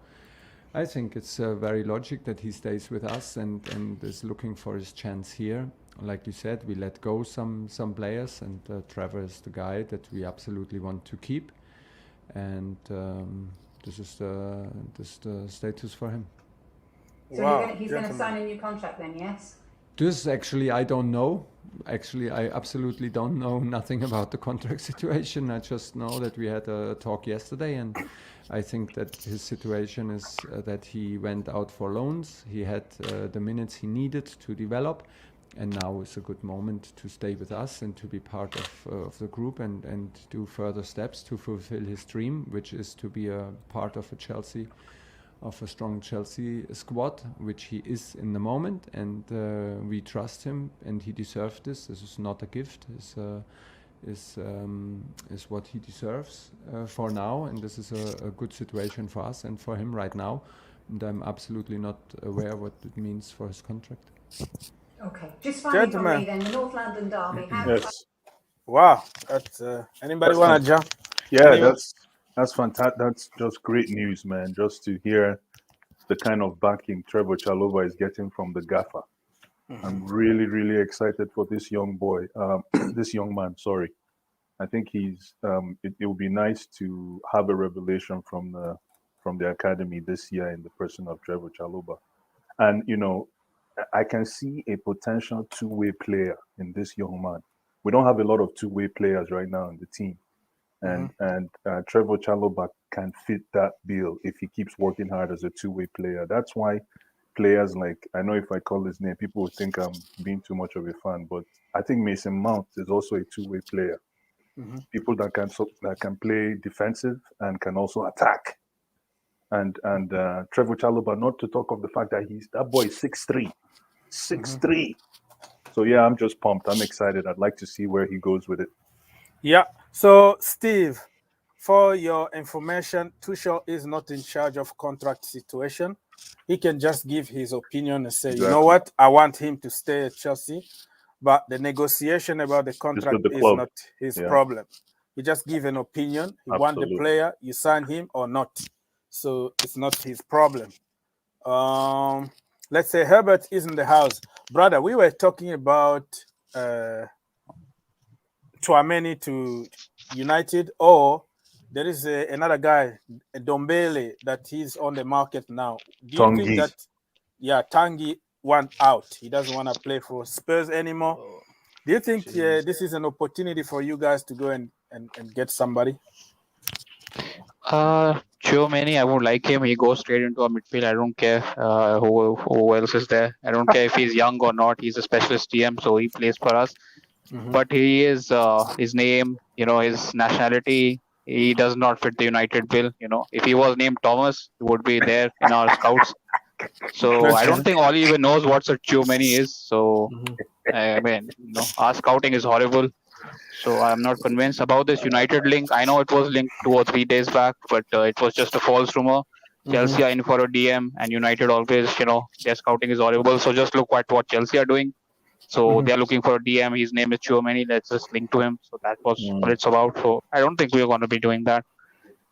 I think it's very logic that he stays with us and is looking for his chance here. Like you said, we let go some players, and Trevor is the guy that we absolutely want to keep. And this is the status for him. So he's going to sign a new contract then, yes? This actually, I don't know. Actually, I absolutely don't know nothing about the contract situation. I just know that we had a talk yesterday, and I think that his situation is that he went out for loans. He had the minutes he needed to develop, and now is a good moment to stay with us and to be part of the group and do further steps to fulfill his dream, which is to be a part of a strong Chelsea squad, which he is in the moment, and we trust him, and he deserves this. This is not a gift. Is what he deserves for now, and this is a good situation for us and for him right now. And I'm absolutely not aware what it means for his contract. Okay, just finally from me then, the North London derby. Yes. Wow, that's anybody want to jump? Yeah, that's fantastic. That's just great news, man. Just to hear the kind of backing Trevor Chalobah is getting from the gaffer. I'm really, really excited for this young boy, this young man. Sorry, I think he's. It would be nice to have a revelation from the academy this year in the person of Trevor Chalobah, and I can see a potential two-way player in this young man. We don't have a lot of two-way players right now in the team, and Trevor Chalobah can fit that bill if he keeps working hard as a two-way player. That's why players like, I know if I call his name, people would think I'm being too much of a fan, but I think Mason Mount is also a two-way player. People that can play defensive and can also attack. And Trevor Chalobah, not to talk of the fact that that boy is 6'3". 6'3". So yeah, I'm just pumped. I'm excited. I'd like to see where he goes with it. Yeah. So Steve, for your information, Tuchel is not in charge of contract situation. He can just give his opinion and say, you know what, I want him to stay at Chelsea, but the negotiation about the contract is not his problem. He just give an opinion. He want the player, you sign him or not. So it's not his problem. Let's say Herbert is in the house. Brother, we were talking about Tchouameni to United, or there is another guy, Dombele, that he's on the market now. Do you think that, Tanguy went out? He doesn't want to play for Spurs anymore. Do you think this is an opportunity for you guys to go and get somebody? Tchouameni, I would like him. He goes straight into a midfield. I don't care who else is there. I don't care if he's young or not. He's a specialist DM, so he plays for us. But he is his name, his nationality, he does not fit the United bill. If he was named Thomas, he would be there in our scouts. So I don't think Oli even knows what a Tchouameni is. So I mean, our scouting is horrible. So I'm not convinced about this United link. I know it was linked 2 or 3 days back, but it was just a false rumor. Chelsea are in for a DM, and United always, their scouting is horrible. So just look at what Chelsea are doing. So they're looking for a DM. His name is Tchouameni. Let's just link to him. So that was what it's about. So I don't think we're going to be doing that.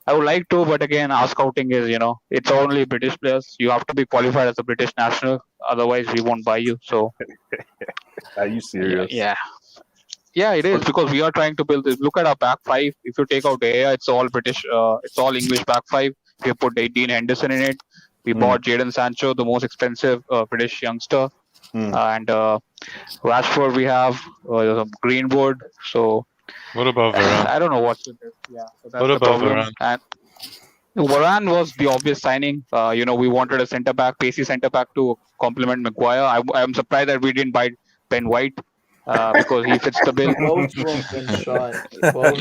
I would like to, but again, our scouting is, it's only British players. You have to be qualified as a British national. Otherwise, we won't buy you. So, are you serious? Yeah, it is, because we are trying to build this. Look at our back five. If you take out Aya, it's all British. It's all English back five. We put Dean Henderson in it. We bought Jadon Sancho, the most expensive British youngster. And Rashford, we have Greenwood. So what about Varane? I don't know what's with this. Yeah, so that's What the about problem. Varane? And Varane was the obvious signing. We wanted a centre back, pacey centre back to complement Maguire. I'm surprised that we didn't buy Ben White because he fits the bill.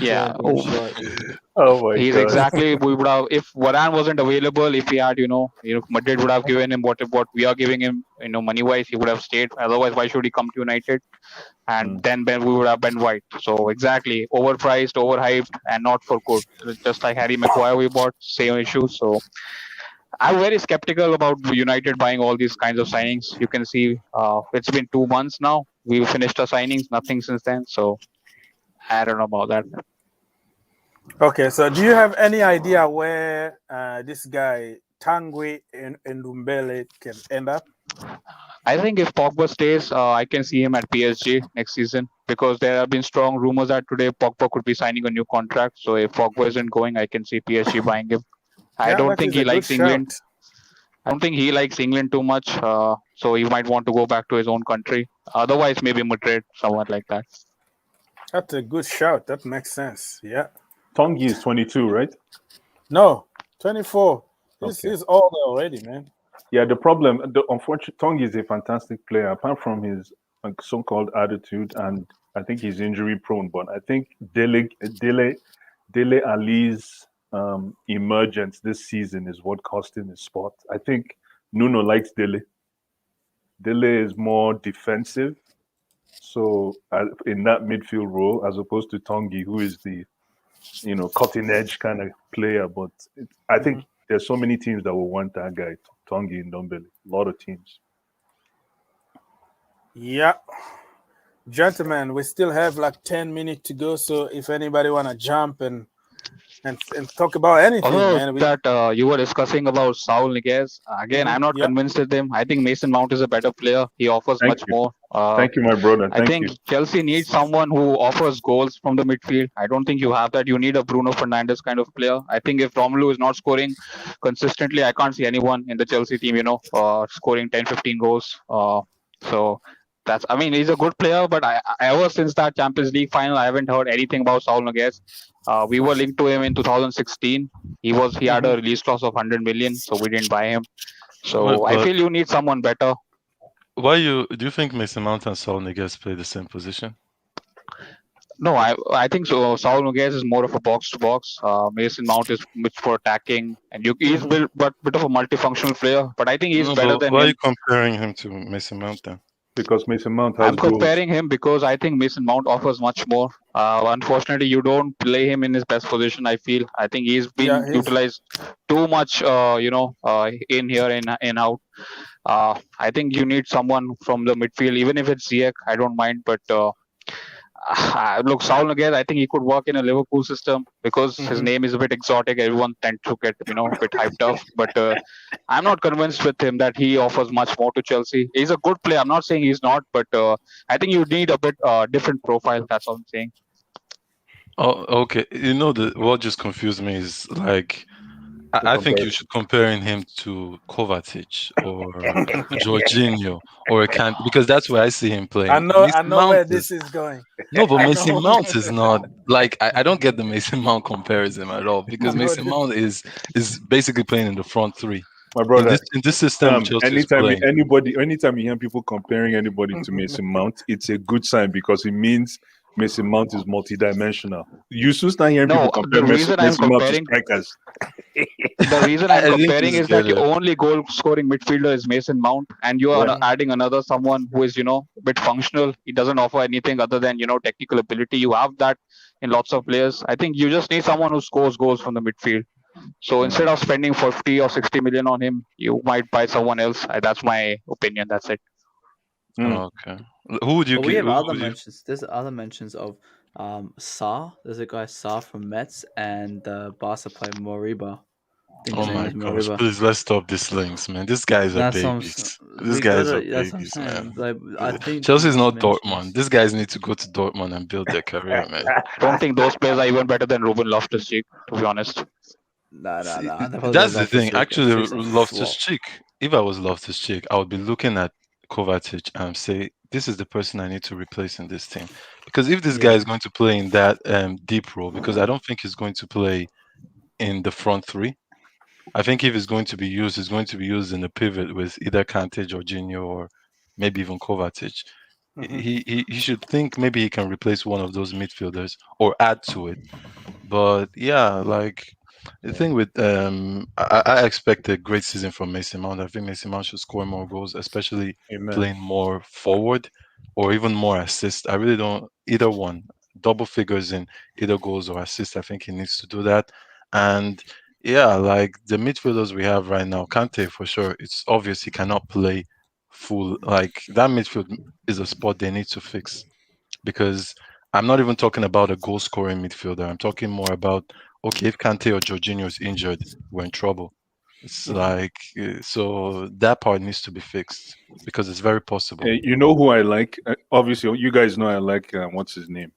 Yeah. Oh my He's God. exactly. We would have, if Varane wasn't available, if he had, Madrid would have given him what we are giving him, money wise, he would have stayed. Otherwise, why should he come to United? And then we would have Ben White. So exactly, overpriced, overhyped, and not for good. Just like Harry Maguire, we bought same issue. So I'm very skeptical about United buying all these kinds of signings. You can see it's been 2 months now. We finished our signings, nothing since then. So I don't know about that. Okay, so do you have any idea where this guy Tanguy and Ndombele can end up? I think if Pogba stays, I can see him at PSG next season because there have been strong rumors that today Pogba could be signing a new contract. So if Pogba isn't going, I can see PSG buying him. I don't think he likes England. I don't think he likes England too much. So he might want to go back to his own country. Otherwise, maybe Madrid, someone like that. That's a good shout. That makes sense. Yeah. Tanguy is 22, right? No, 24. Okay. He's older already, man. Yeah, unfortunately, Tanguy is a fantastic player, apart from his so-called attitude, and I think he's injury prone. But I think Dele Ali's emergence this season is what cost him his spot. I think Nuno likes Dele. Dele is more defensive, so in that midfield role, as opposed to Tanguy, who is the cutting edge kind of player. But I think there's so many teams that will want that guy, Tanguy and Ndombele. A lot of teams. Yeah. Gentlemen, we still have like 10 minutes to go. So if anybody want to jump and talk about anything, man. That you were discussing about Saul Niguez. Again, I'm not convinced with him. I think Mason Mount is a better player. He offers much more. Thank you, my brother. I think Chelsea needs someone who offers goals from the midfield. I don't think you have that. You need a Bruno Fernandes kind of player. I think if Romelu is not scoring consistently, I can't see anyone in the Chelsea team, scoring 10, 15 goals. So he's a good player, but I ever since that Champions League final, I haven't heard anything about Saul Niguez. We were linked to him in 2016. He had a release clause of 100 million, so we didn't buy him. So I feel you need someone better. Do you think Mason Mount and Saul Niguez play the same position? No, I think so. Saul Niguez is more of a box to box. Mason Mount is much for attacking, and he's built but bit of a multifunctional player. But I think he's better than him. Why are you comparing him to Mason Mount then? Because Mason Mount has I'm comparing him because I think Mason Mount offers much more. Unfortunately, you don't play him in his best position, I feel. I think he's been utilized too much, in here and out. I think you need someone from the midfield, even if it's Ziyech, I don't mind. But look, Saul Niguez, I think he could work in a Liverpool system because his name is a bit exotic. Everyone tends to get, a bit hyped up. But I'm not convinced with him that he offers much more to Chelsea. He's a good player. I'm not saying he's not, but I think you need a bit different profile. That's all I'm saying. Oh, okay. What just confused me is like, I think you should compare him to Kovacic or Jorginho or Kante, because that's where I see him playing. I know where this is going. No, but Mason Mount is not like I don't get the Mason Mount comparison at all, because Mason Mount is basically playing in the front three. My brother, in this system, anytime you hear people comparing anybody to Mason Mount, it's a good sign because it means Mason Mount is multidimensional. You should start hearing people compare Mason Mount to strikers. The reason I'm comparing is that the only goal scoring midfielder is Mason Mount, and you are adding another someone who is, a bit functional. He doesn't offer anything other than, technical ability. You have that in lots of players. I think you just need someone who scores goals from the midfield. So instead of spending 50 or 60 million on him, you might buy someone else. That's my opinion. That's it. Okay. Who would you keep? We have other mentions. There's other mentions of Sarr. There's a guy Sarr from Metz and Barca player Moriba. Oh my gosh! Please, let's stop these links, man. These guys are babies. These guys are babies, man. I think Chelsea's not Dortmund. These guys need to go to Dortmund and build their career, man. I don't think those players are even better than Ruben Loftus-Cheek, to be honest. Nah. That's the thing. Actually, Loftus-Cheek. If I was Loftus-Cheek, I would be looking at Kovacic and say, this is the person I need to replace in this team. Because if this guy is going to play in that deep role, because I don't think he's going to play in the front three. I think if he's going to be used, he's going to be used in a pivot with either Kante, Jorginho, or maybe even Kovacic. He should think maybe he can replace one of those midfielders or add to it. But yeah, like the thing with I expect a great season from Mason Mount. I think Mason Mount should score more goals, especially playing more forward or even more assists. I really don't either one. Double figures in either goals or assists. I think he needs to do that. And yeah, like the midfielders we have right now, Kante for sure. It's obvious he cannot play full. Like that midfield is a spot they need to fix, because I'm not even talking about a goal scoring midfielder. I'm talking more about, okay, if Kante or Jorginho is injured, we're in trouble. It's like, so that part needs to be fixed because it's very possible. You know who I like? Obviously, you guys know I like, what's his name?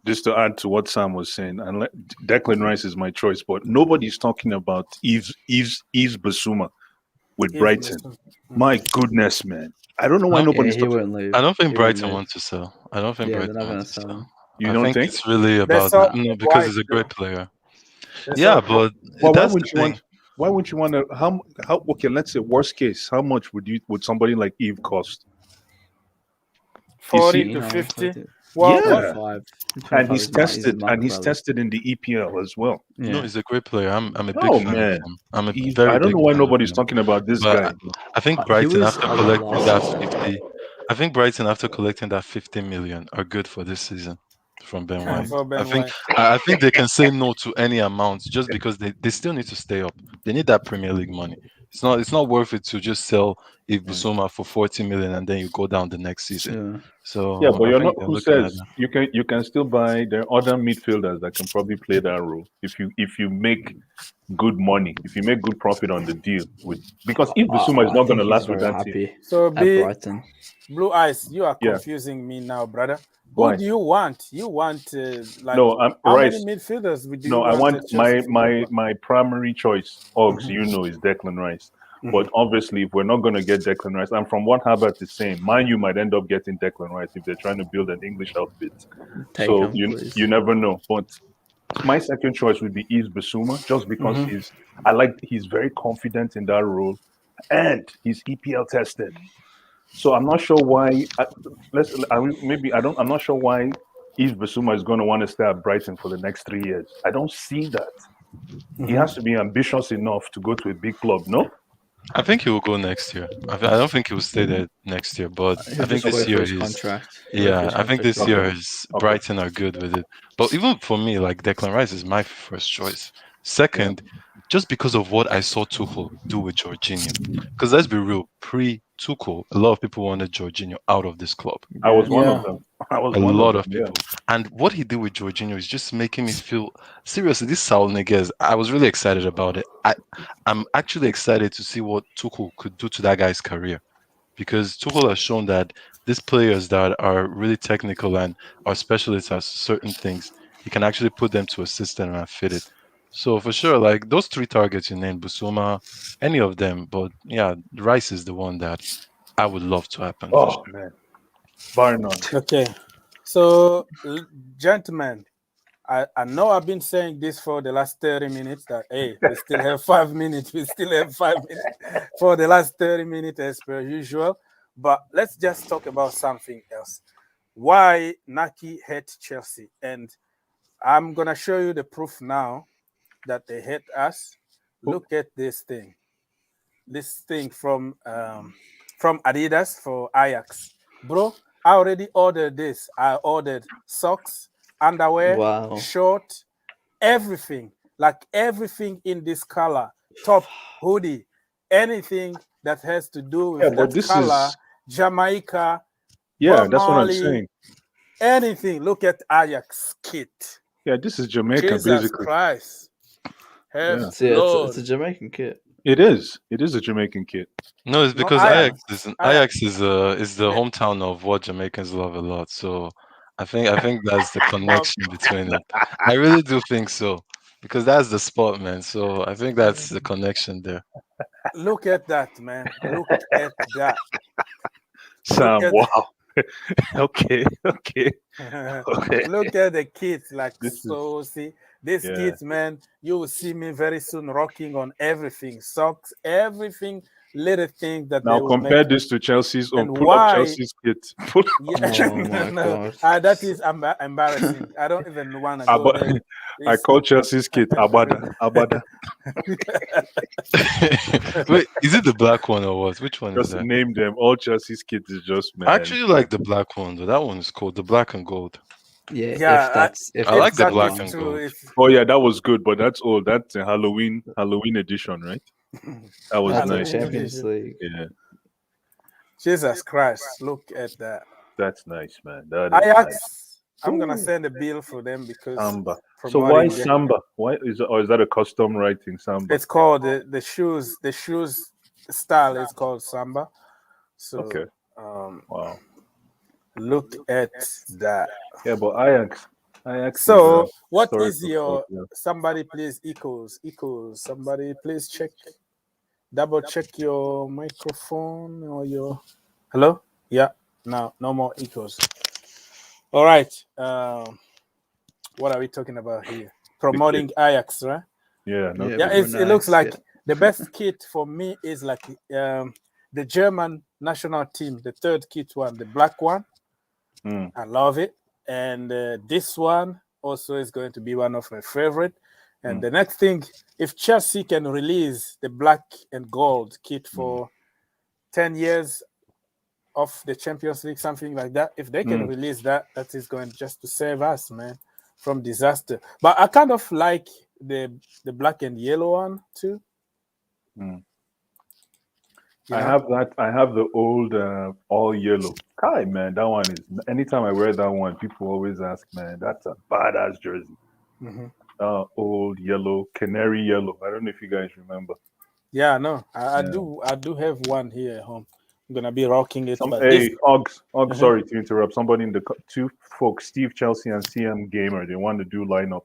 Just to add to what Sam was saying, and Declan Rice is my choice, but nobody's talking about Yves Bissouma with Brighton. My goodness, man. I don't know why nobody's talking. I don't think Brighton wants to sell. I don't think Brighton wants to sell. You don't think it's really about that? No, because he's a great player. Yeah, but that's the thing. Why wouldn't you want to? How? Okay, let's say worst case. How much would somebody like Yves cost? 40 to 50. And he's tested in the EPL as well. No, he's a great player. I'm a big fan of him. I don't know why nobody's talking about this guy. I think Brighton after collecting that 50. I think Brighton after collecting that 50 million are good for this season from Ben White. I think they can say no to any amount just because they still need to stay up. They need that Premier League money. It's not worth it to just sell Yves Bissouma for 40 million and then you go down the next season. So yeah, but you're not. Who says you can still buy? There are other midfielders that can probably play that role if you make good money, if you make good profit on the deal because Yves Bissouma is not going to last with that team. So Blue Eyes, you are confusing me now, brother. Who do you want? You want how many midfielders would you want? I want my primary choice, is Declan Rice. But obviously, if we're not going to get Declan Rice, and from what Herbert is saying, you might end up getting Declan Rice if they're trying to build an English outfit. You never know. But my second choice would be Yves Bissouma, just because he's very confident in that role, and he's EPL tested. So I'm not sure why. I'm not sure why Yves Bissouma is going to want to stay at Brighton for the next 3 years. I don't see that. He has to be ambitious enough to go to a big club. No. I think he will go next year. I don't think he will stay there next year, but I think this year is. Yeah, I think this year is Brighton are good with it. But even for me, like Declan Rice is my first choice. Second, just because of what I saw Tuchel do with Jorginho. Because let's be real, pre-Tuchel, a lot of people wanted Jorginho out of this club. I was one of them. A lot of people. And what he did with Jorginho is just making me feel seriously. This Saul Niguez, I was really excited about it. I'm actually excited to see what Tuchel could do to that guy's career, because Tuchel has shown that these players that are really technical and are specialists at certain things, he can actually put them to a system and fit it. So for sure, like those three targets you named, Bissouma, any of them, but yeah, Rice is the one that I would love to happen. Oh man. Bar none. Okay, so gentlemen, I know I've been saying this for the last 30 minutes that we still have 5 minutes. We still have 5 minutes for the last 30 minutes as per usual. But let's just talk about something else. Why Naki hate Chelsea? And I'm gonna show you the proof now that they hate us. Look at this thing. This thing from Adidas for Ajax. Bro, I already ordered this. I ordered socks, underwear, short, everything. Like everything in this color. Top, hoodie, anything that has to do with that color. Jamaica. Yeah, that's what I'm saying. Anything. Look at Ajax kit. Yeah, this is Jamaica, Jesus basically. Christ. It's a Jamaican kit. It is a Jamaican kit. No, it's because Ajax is the hometown of what Jamaicans love a lot. So I think that's the connection between it. I really do think so, because that's the spot, man. So I think that's the connection there. Look at that, man. Look at that. Sam, wow. Okay. Look at the kids, like This see these kids, man. You will see me very soon rocking on everything, socks, everything, little thing that now they will compare make. this to Chelsea's own. And Pull why? up Chelsea's kit. Pull up. Oh my god. That is embarrassing. I don't even want to go there. I call Chelsea's kit Abada. Wait, is it the black one or what? Which one is Just that? name them. All Chelsea's kids is just, man. I actually like the black one though. That one is cool. The black and gold. Yeah, I like the black and gold. Oh yeah, that was good, but that's old. That's a Halloween edition, right? That was nice. Champions League. Yeah. Jesus Christ! Look at that. That's nice, man. That is Ajax. nice. I'm gonna send a bill for them because Samba. So why Samba? Why is that a custom writing Samba? It's called the shoes. The shoes style is called Samba. So okay. Wow. Look at that. Yeah, but Ajax. So what is your somebody please echoes? Somebody please double check your microphone or your hello? Yeah. No more echoes. All right. What are we talking about here? Promoting Ajax, right? Yeah. It looks like the best kit for me is like the German national team, the third kit one, the black one. I love it. And this one also is going to be one of my favorite. And the next thing, if Chelsea can release the black and gold kit for 10 years of the Champions League, something like that, if they can release that is going just to save us, man, from disaster. But I kind of like the black and yellow one too. I have that. I have the old all yellow. Kai, man, that one is. Anytime I wear that one, people always ask, man, that's a badass jersey. Old yellow, canary yellow. I don't know if you guys remember. Yeah, no, I do. I do have one here at home. I'm gonna be rocking it. Oggs, sorry to interrupt. Somebody in the two folks, Steve Chelsea and CM Gamer, they want to do lineup.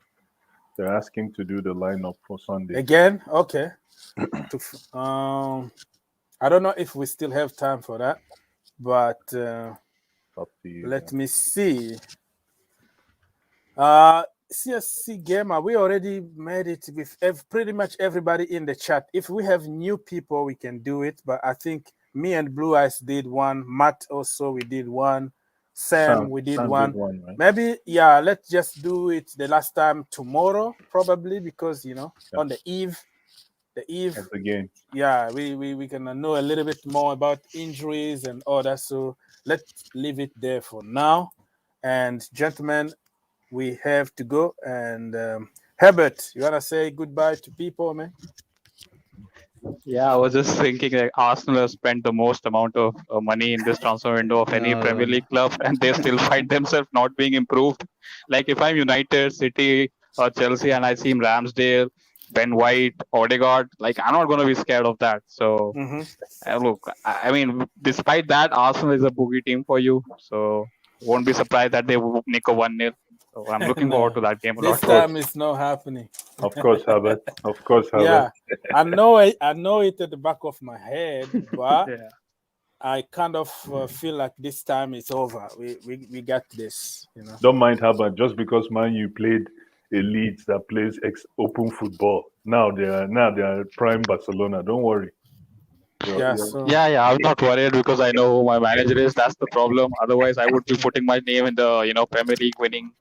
They're asking to do the lineup for Sunday again. Okay. I don't know if we still have time for that, but let me see. CSC Gamer, we already made it with pretty much everybody in the chat. If we have new people, we can do it. But I think me and Blue Eyes did one. Matt also, we did one. Sam we did one. Right? Maybe, let's just do it the last time tomorrow, probably, because, on the eve of the game. Yeah, we can know a little bit more about injuries and all that. So let's leave it there for now. And gentlemen, we have to go. And Herbert, you wanna say goodbye to people, man? Yeah, I was just thinking that Arsenal has spent the most amount of money in this transfer window of any Premier League club, and they still find themselves not being improved. Like if I'm United, City, or Chelsea, and I see Ramsdale, Ben White, Odegaard, like I'm not going to be scared of that. So look, I mean, despite that, Arsenal is a boogie team for you. So won't be surprised that they will nick a 1-0. So I'm looking forward to that game a lot. This time it's not happening. Of course, Herbert. Yeah, I know it at the back of my head, but I kind of feel like this time it's over. We got this. Don't mind Herbert, just because you played a lead that plays open football. Now they are prime Barcelona. Don't worry. I'm not worried because I know who my manager is. That's the problem. Otherwise, I would be putting my name in the Premier League winning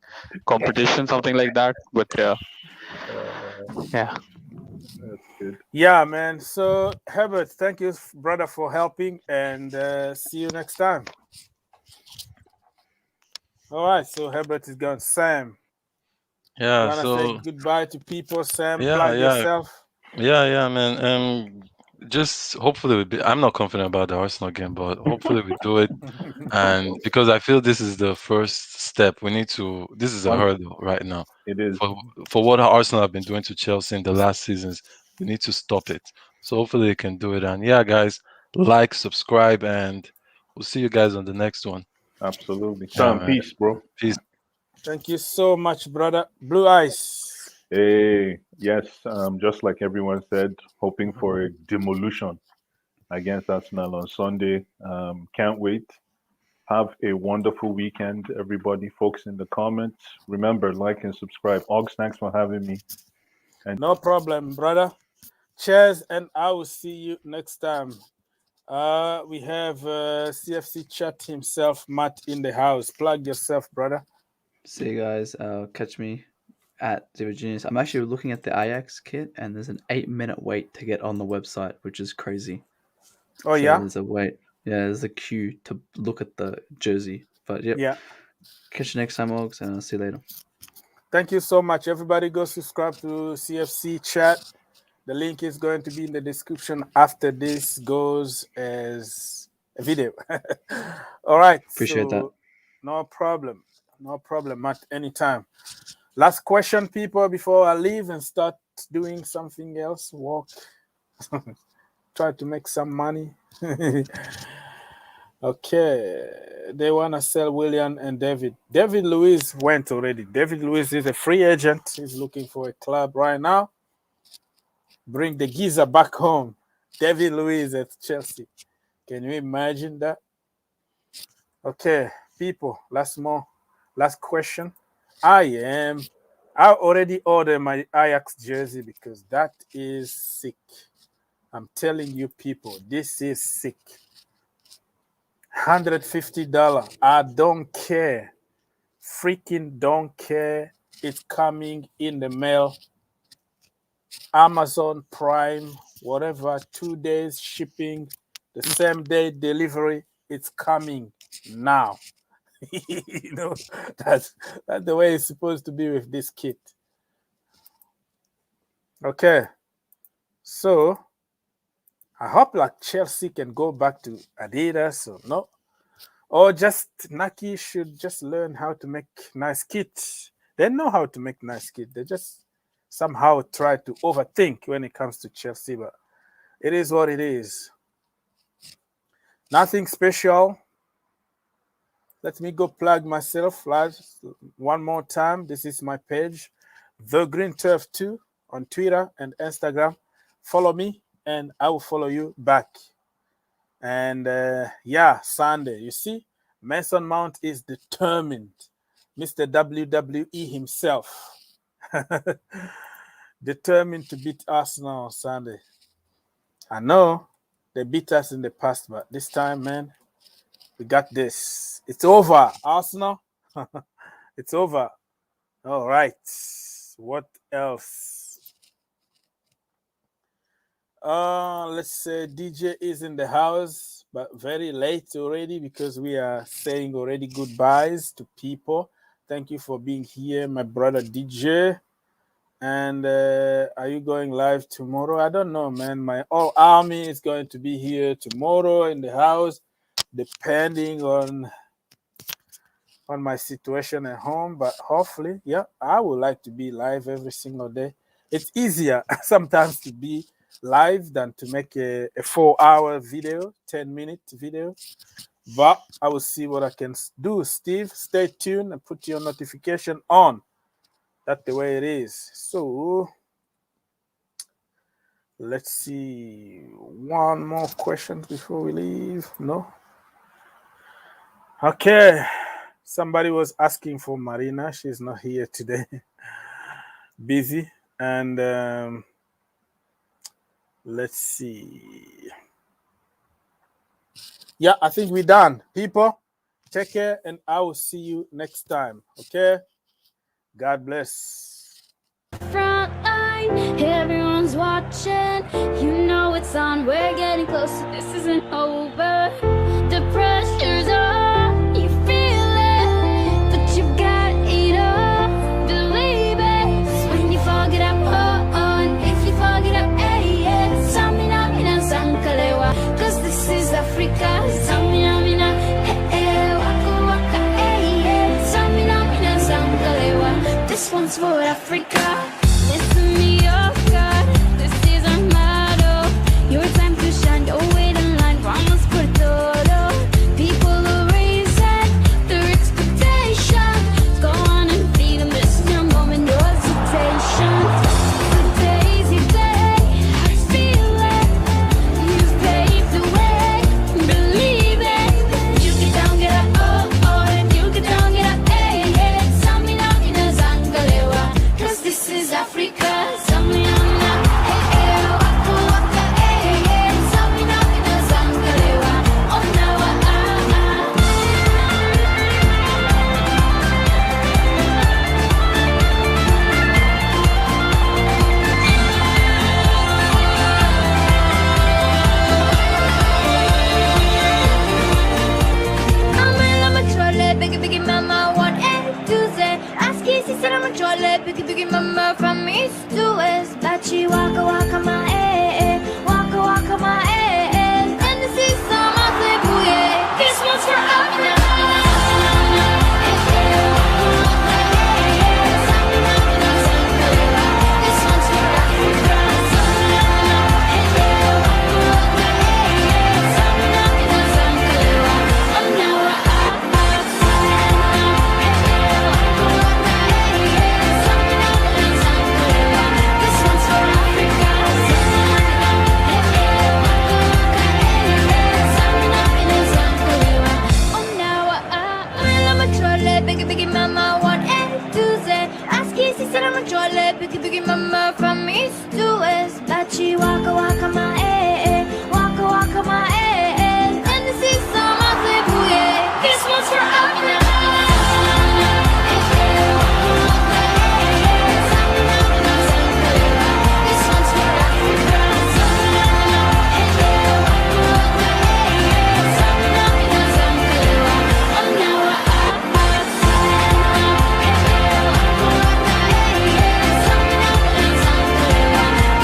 competition, something like that. But that's good. Yeah, man. So Herbert, thank you, brother, for helping, and see you next time. All right. So Herbert is gone. Sam. Yeah. So say goodbye to people, Sam. Yeah. Yourself. Yeah, man. Just hopefully I'm not confident about the Arsenal game, but hopefully we do it. And because I feel this is the first step, this is a hurdle right now. It is for what Arsenal have been doing to Chelsea in the last seasons. We need to stop it. So hopefully they can do it. And guys, like, subscribe, and we'll see you guys on the next one. Absolutely. Sam, peace, bro. Peace. Thank you so much, brother. Blue Eyes. Hey, yes, just like everyone said, hoping for a demolition against Arsenal on Sunday. Can't wait. Have a wonderful weekend, everybody. Folks in the comments, remember, like and subscribe. Ogs, thanks for having me. And no problem, brother. Cheers, and I will see you next time. We have CFC chat himself, Matt, in the house. Plug yourself, brother. See you guys. Catch me at Zero Genius. I'm actually looking at the Ajax kit, and there's an 8-minute wait to get on the website, which is crazy. Oh, so yeah? There's a wait. Yeah, there's a queue to look at the jersey. But yeah. Catch you next time, Ogs, and I'll see you later. Thank you so much. Everybody go subscribe to CFC chat. The link is going to be in the description after this goes as a video. All right. Appreciate that. No problem. No problem, Matt. Anytime. Last question, people, before I leave and start doing something else. Walk. Try to make some money. Okay. They want to sell William and David. David Luiz went already. David Luiz is a free agent. He's looking for a club right now. Bring the geezer back home. David Luiz at Chelsea. Can you imagine that? Okay, people, last question. I already ordered my Ajax jersey because that is sick. I'm telling you, people, this is sick. $150. I don't care. Freaking don't care. It's coming in the mail. Amazon Prime, whatever, 2 days shipping, the same day delivery. It's coming now. You know, that's the way it's supposed to be with this kit. Okay, so I hope like Chelsea can go back to Adidas or no, or just Nike should just learn how to make nice kits. They know how to make nice kits. They just somehow try to overthink when it comes to Chelsea, but it is what it is. Nothing special. Let me go plug myself one more time. This is my page, The Green Turf 2 on Twitter and Instagram. Follow me and I will follow you back. And Sunday, you see, Mason Mount is determined. Mr. WWE himself. Determined to beat Arsenal on Sunday. I know they beat us in the past, but this time, man, we got this. It's over, Arsenal. It's over. All right. What else? Let's say DJ is in the house, but very late already because we are saying already goodbyes to people. Thank you for being here, my brother DJ. And are you going live tomorrow? I don't know, man. My whole army is going to be here tomorrow in the house, depending on my situation at home. But hopefully, I would like to be live every single day. It's easier sometimes to be live than to make a 4-hour video, 10-minute video. But I will see what I can do. Steve, stay tuned and put your notification on. That's the way it is. So let's see. One more question before we leave. No? Okay. Somebody was asking for Marina. She's not here today. Busy. And let's see. Yeah, I think we're done. People, take care and I will see you next time. Okay? God bless. Front line, everyone's watching. You know it's on. We're getting closer. This isn't over.